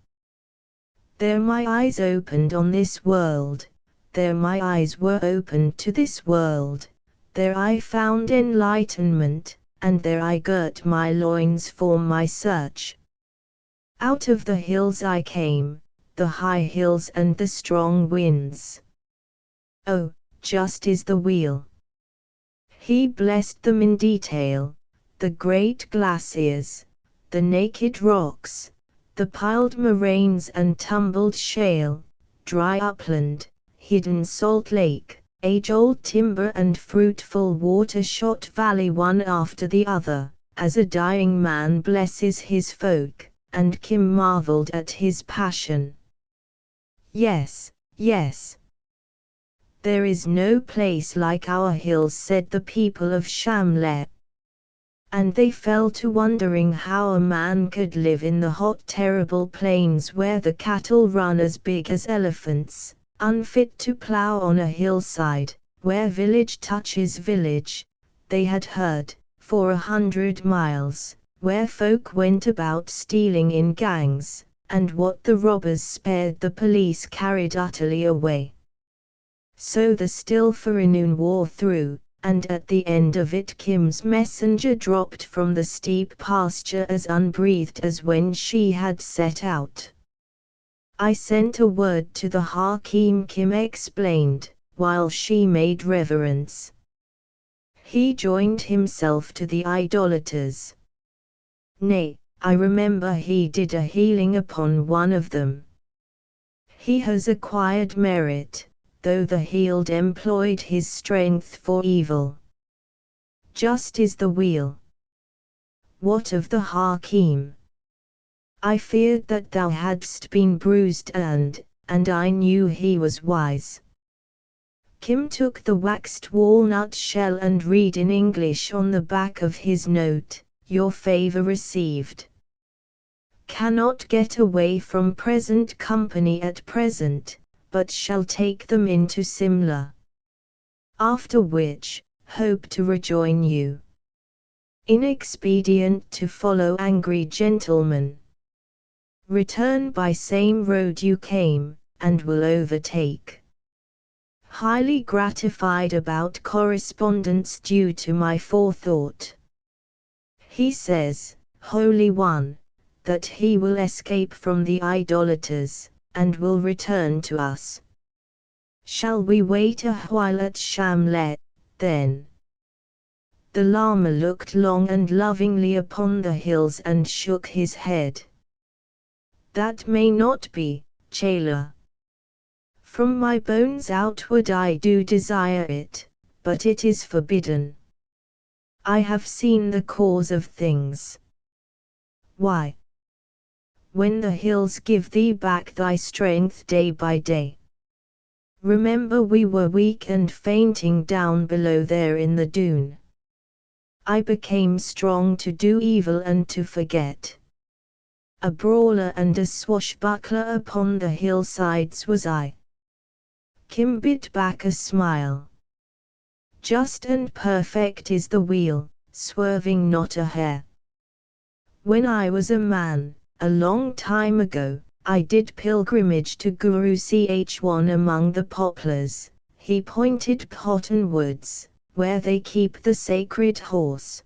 There my eyes opened on this world, there my eyes were opened to this world, there I found enlightenment, and there I girt my loins for my search. Out of the hills I came, the high hills and the strong winds. Oh, just is the wheel. He blessed them in detail, the great glaciers, the naked rocks, the piled moraines and tumbled shale, dry upland, hidden salt lake, age-old timber and fruitful water-shot valley, one after the other, as a dying man blesses his folk, and Kim marveled at his passion. Yes, yes. There is no place like our hills, said the people of Shamla. And they fell to wondering how a man could live in the hot terrible plains where the cattle run as big as elephants, unfit to plow on a hillside, where village touches village, they had heard, for 100 miles, where folk went about stealing in gangs, and what the robbers spared the police carried utterly away. So the still forenoon wore through, and at the end of it Kim's messenger dropped from the steep pasture as unbreathed as when she had set out. I sent a word to the Hakim, Kim explained, while she made reverence. He joined himself to the idolaters. Nay, I remember he did a healing upon one of them. He has acquired merit, though the healed employed his strength for evil. Just is the wheel. What of the Hakim? I feared that thou hadst been bruised and I knew he was wise. Kim took the waxed walnut shell and read in English on the back of his note, your favor received. Cannot get away from present company at present, but shall take them into Simla. After which, hope to rejoin you. Inexpedient to follow angry gentlemen. Return by same road you came, and will overtake. Highly gratified about correspondence due to my forethought. He says, Holy One, that he will escape from the idolaters, and will return to us. Shall we wait a while at Shamla, then? The Lama looked long and lovingly upon the hills and shook his head. That may not be, Chela. From my bones outward I do desire it, but it is forbidden. I have seen the cause of things. Why? When the hills give thee back thy strength day by day. Remember we were weak and fainting down below there in the dune. I became strong to do evil and to forget. A brawler and a swashbuckler upon the hillsides was I. Kim bit back a smile. Just and perfect is the wheel, swerving not a hair. When I was a man, a long time ago, I did pilgrimage to Guru Ch1 among the poplars, he pointed cottonwoods, where they keep the sacred horse.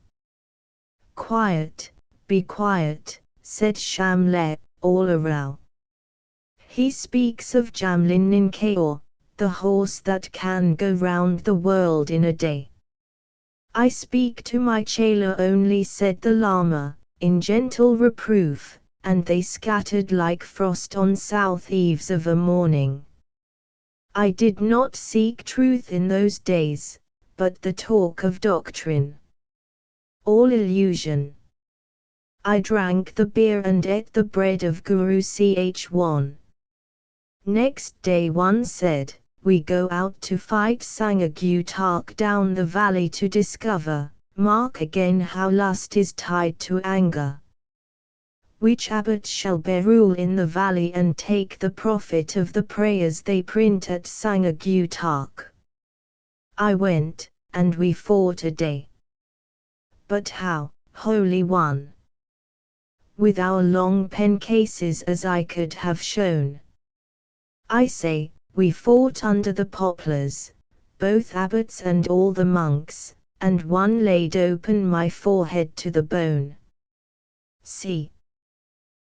Quiet, be quiet, said Shamle, all around. He speaks of Jamlin Ninkaor, the horse that can go round the world in a day. I speak to my Chela only, said the Lama, in gentle reproof, and they scattered like frost on south eves of a morning. I did not seek truth in those days, but the talk of doctrine. All illusion. I drank the beer and ate the bread of Guru Ch1. Next day one said, we go out to fight Sangagutark down the valley to discover, mark again how lust is tied to anger. Which abbot shall bear rule in the valley and take the profit of the prayers they print at Sangagutark? I went, and we fought a day. But how, Holy One? With our long pen cases as I could have shown. I say, we fought under the poplars, both abbots and all the monks, and one laid open my forehead to the bone. See.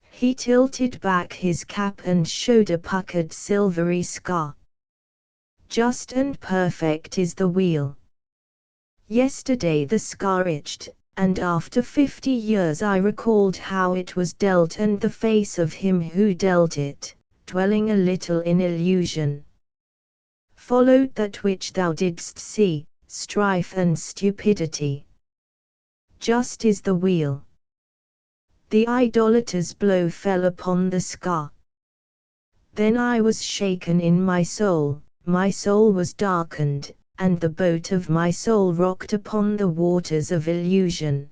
He tilted back his cap and showed a puckered silvery scar. Just and perfect is the wheel. Yesterday the scar itched, and after 50 years I recalled how it was dealt and the face of him who dealt it, dwelling a little in illusion. Followed that which thou didst see, strife and stupidity. Just is the wheel. The idolater's blow fell upon the scar. Then I was shaken in my soul was darkened, and the boat of my soul rocked upon the waters of illusion.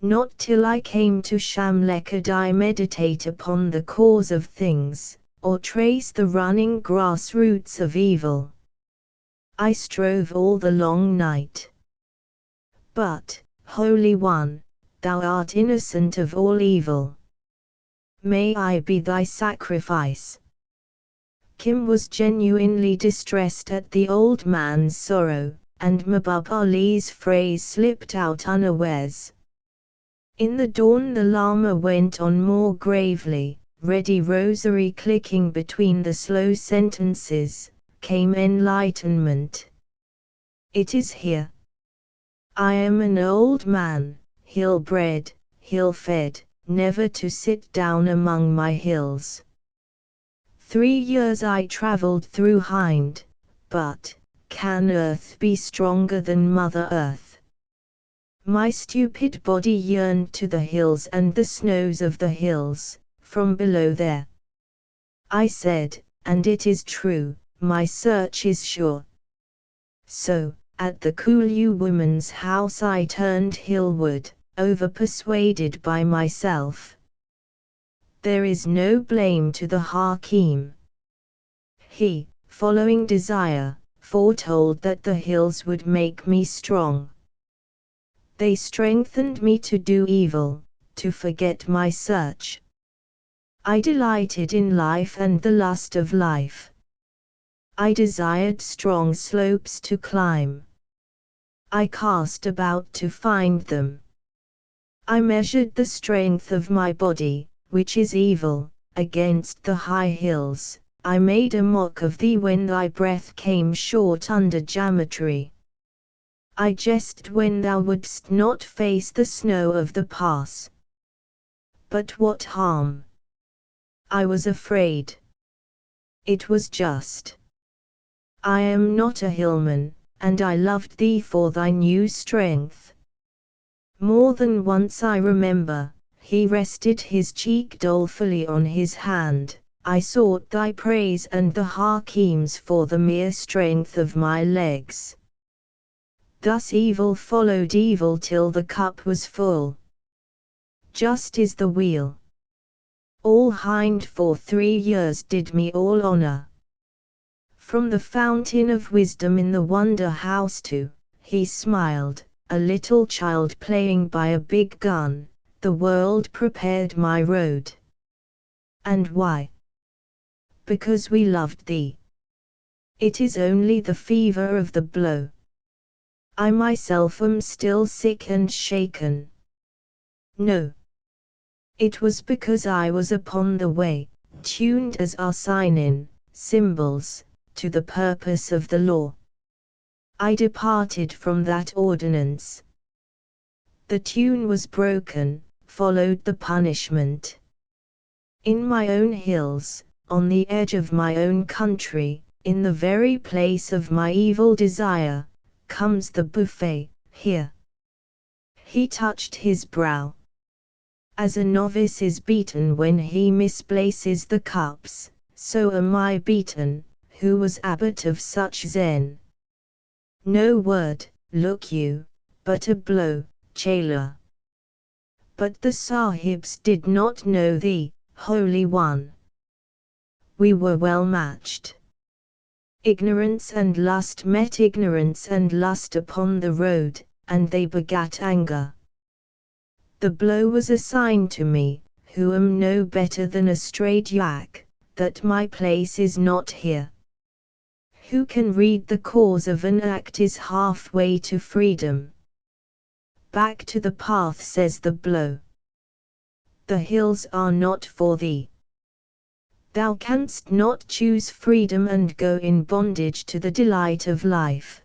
Not till I came to Shamle could I meditate upon the cause of things, or trace the running grass roots of evil. I strove all the long night. But, Holy One, thou art innocent of all evil. May I be thy sacrifice. Kim was genuinely distressed at the old man's sorrow, and Mahbub Ali's phrase slipped out unawares. In the dawn the Lama went on more gravely, ready rosary clicking between the slow sentences, came enlightenment. It is here. I am an old man, hill-bred, hill-fed, never to sit down among my hills. 3 years I travelled through Hind, but, can earth be stronger than Mother Earth? My stupid body yearned to the hills and the snows of the hills, from below there. I said, and it is true, my search is sure. So, at the Kulu woman's house I turned hillward, over-persuaded by myself. There is no blame to the Hakim. He, following desire, foretold that the hills would make me strong. They strengthened me to do evil, to forget my search. I delighted in life and the lust of life. I desired strong slopes to climb. I cast about to find them. I measured the strength of my body, which is evil, against the high hills. I made a mock of thee when thy breath came short under geometry. I jested when thou wouldst not face the snow of the pass. But what harm? I was afraid. It was just. I am not a hillman, and I loved thee for thy new strength. More than once I remember, he rested his cheek dolefully on his hand. I sought thy praise and the Hakim's for the mere strength of my legs. Thus evil followed evil till the cup was full. Just is the wheel. All hind for 3 years did me all honor. From the fountain of wisdom in the wonder house to, he smiled, a little child playing by a big gun, the world prepared my road. And why? Because we loved thee. It is only the fever of the blow. I myself am still sick and shaken. No. It was because I was upon the way, tuned as are sign-in, symbols, to the purpose of the law. I departed from that ordinance. The tune was broken, followed the punishment. In my own hills, on the edge of my own country, in the very place of my evil desire, comes the buffet, here. He touched his brow. As a novice is beaten when he misplaces the cups, so am I beaten, who was abbot of such Zen. No word, look you, but a blow, Chela. But the Sahibs did not know thee, Holy One. We were well matched. Ignorance and lust met ignorance and lust upon the road, and they begat anger. The blow was a sign to me, who am no better than a strayed yak, that my place is not here. Who can read the cause of an act is halfway to freedom. Back to the path, says the blow. The hills are not for thee. Thou canst not choose freedom and go in bondage to the delight of life.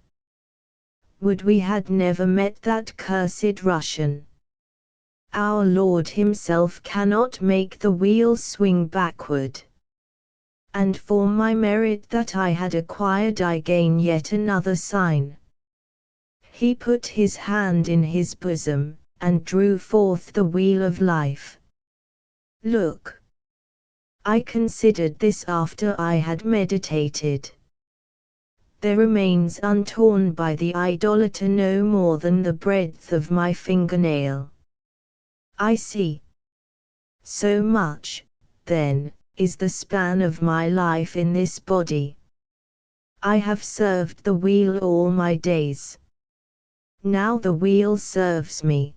Would we had never met that cursed Russian. Our Lord himself cannot make the wheel swing backward. And for my merit that I had acquired I gain yet another sign. He put his hand in his bosom, and drew forth the wheel of life. Look. I considered this after I had meditated. There remains untorn by the idolater no more than the breadth of my fingernail. I see. So much, then, is the span of my life in this body. I have served the wheel all my days. Now the wheel serves me.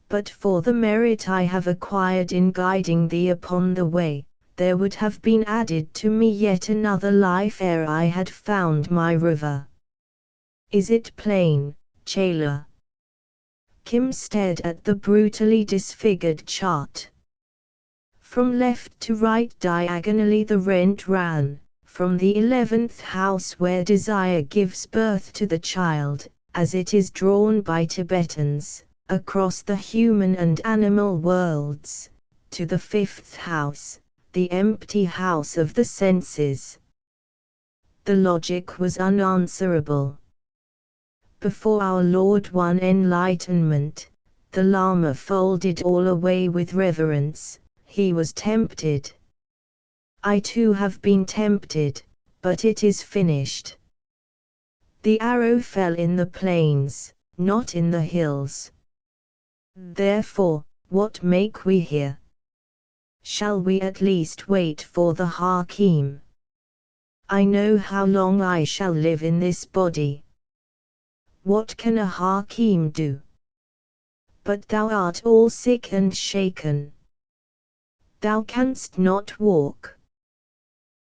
But for the merit I have acquired in guiding thee upon the way, there would have been added to me yet another life ere I had found my river. Is it plain, Chela? Kim stared at the brutally disfigured chart. From left to right diagonally the rent ran, from the 11th house where desire gives birth to the child, as it is drawn by Tibetans, across the human and animal worlds, to the 5th house, the empty house of the senses. The logic was unanswerable. Before our Lord won enlightenment, the Lama folded all away with reverence. He was tempted. I too have been tempted, but it is finished. The arrow fell in the plains, not in the hills. Therefore, what make we here? Shall we at least wait for the Hakim? I know how long I shall live in this body. What can a Hakim do? But thou art all sick and shaken. Thou canst not walk.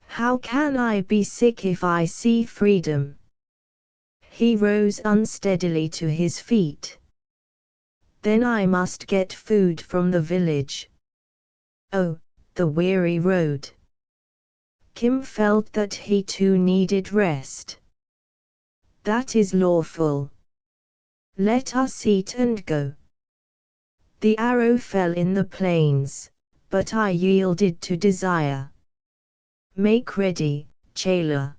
How can I be sick if I see freedom? He rose unsteadily to his feet. Then I must get food from the village. Oh, the weary road. Kim felt that he too needed rest. That is lawful. Let us eat and go. The arrow fell in the plains, but I yielded to desire. Make ready, Chela.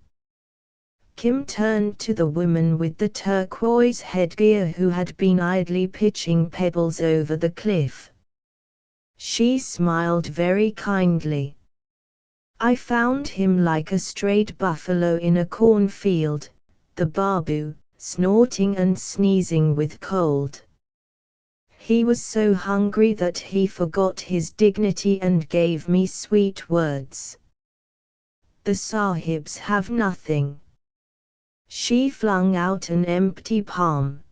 Kim turned to the woman with the turquoise headgear who had been idly pitching pebbles over the cliff. She smiled very kindly. I found him like a strayed buffalo in a cornfield, the babu, snorting and sneezing with cold. He was so hungry that he forgot his dignity and gave me sweet words. The sahibs have nothing. She flung out an empty palm.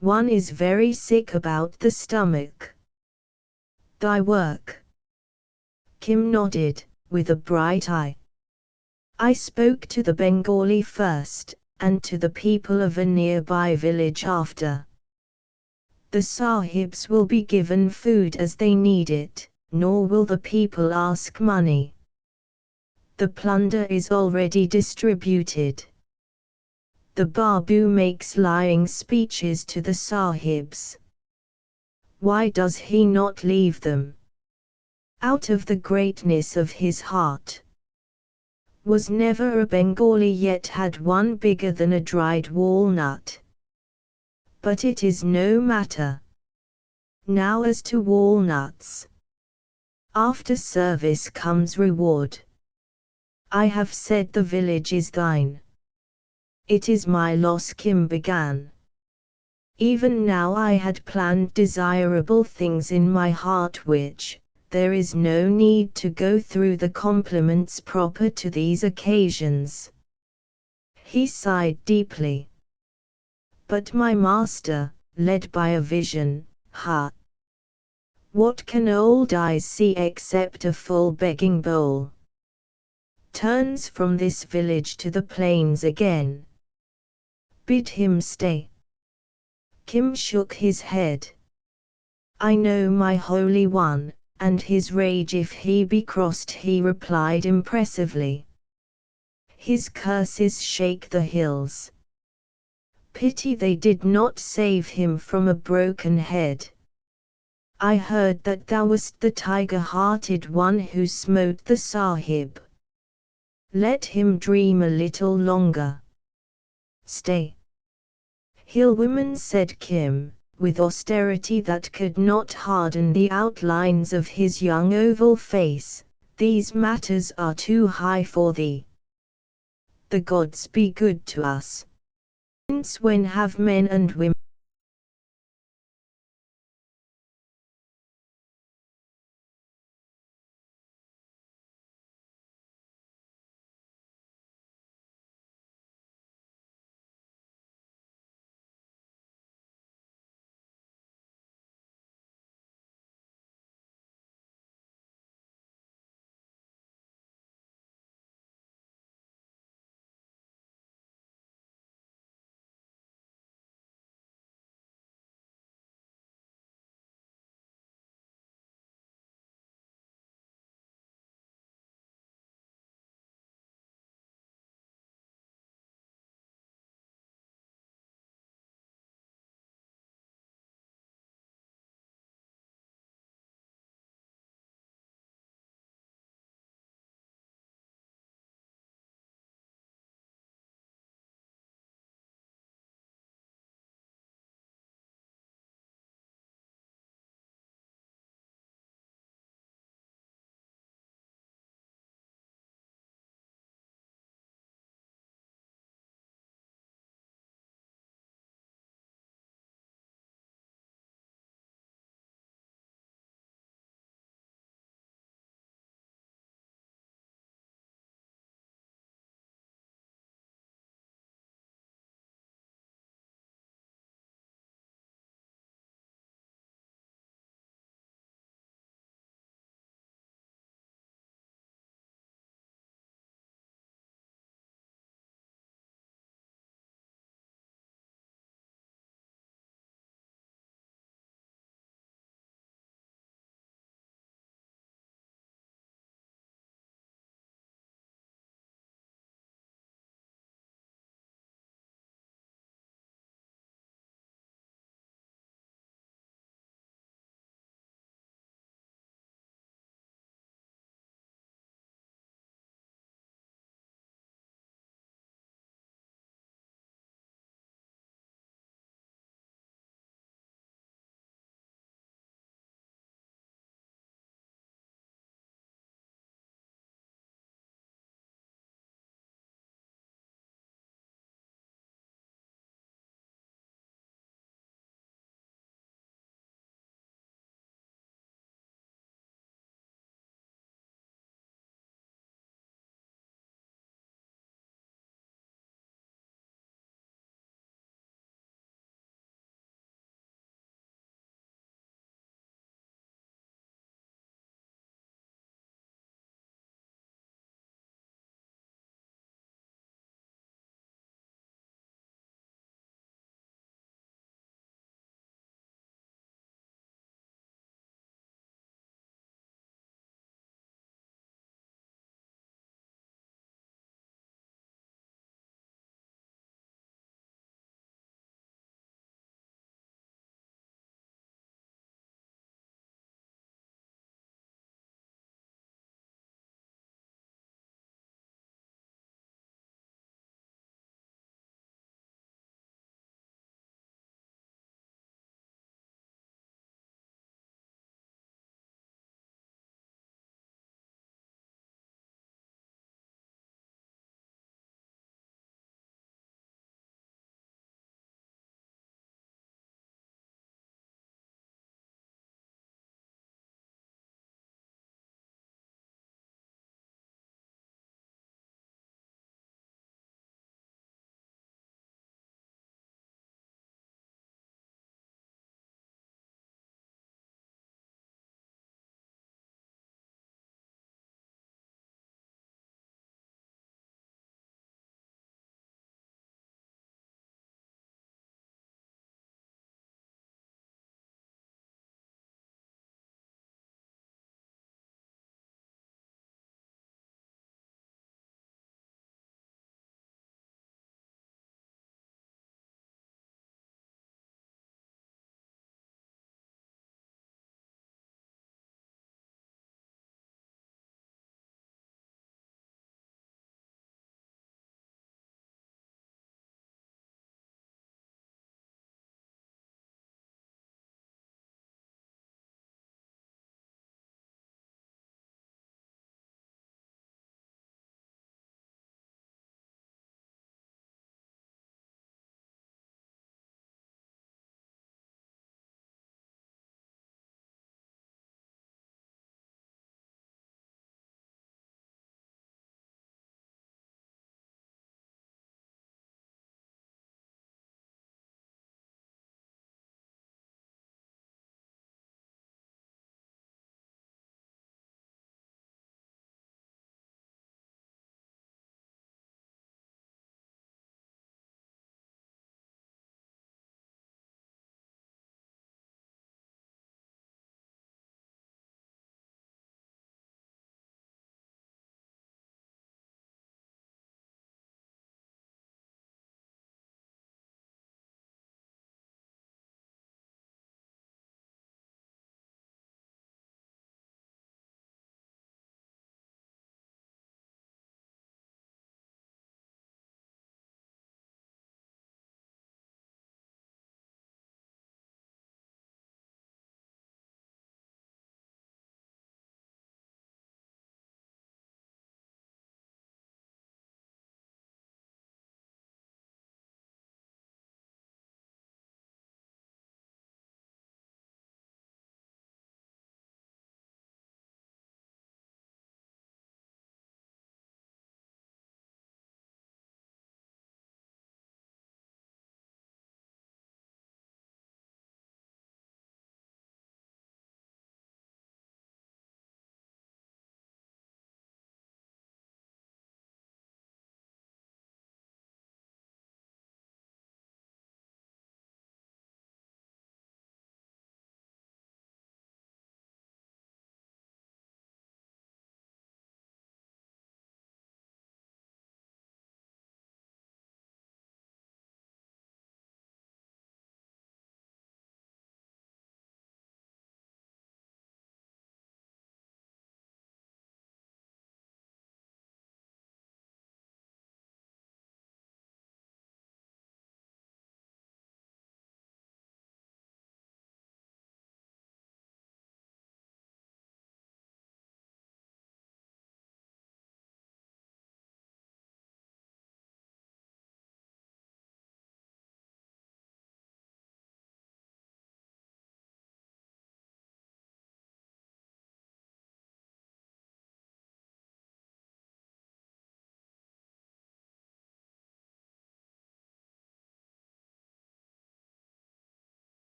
One is very sick about the stomach. Thy work? Kim nodded, with a bright eye. I spoke to the Bengali first, and to the people of a nearby village after. The sahibs will be given food as they need it, nor will the people ask money. The plunder is already distributed. The Babu makes lying speeches to the sahibs. Why does he not leave them? Out of the greatness of his heart. Was never a Bengali yet had one bigger than a dried walnut. But it is no matter. Now as to walnuts. After service comes reward. I have said the village is thine. It is my loss, Kim began. Even now I had planned desirable things in my heart which, there is no need to go through the compliments proper to these occasions. He sighed deeply. But my master, led by a vision, what can old eyes see except a full begging bowl? Turns from this village to the plains again. Bid him stay. Kim shook his head. I know my Holy One, and his rage if he be crossed, he replied impressively. His curses shake the hills. Pity they did not save him from a broken head. I heard that thou wast the tiger-hearted one who smote the sahib. Let him dream a little longer. Stay. Hillwoman, said Kim, with austerity that could not harden the outlines of his young oval face, these matters are too high for thee. The gods be good to us. Since when have men and women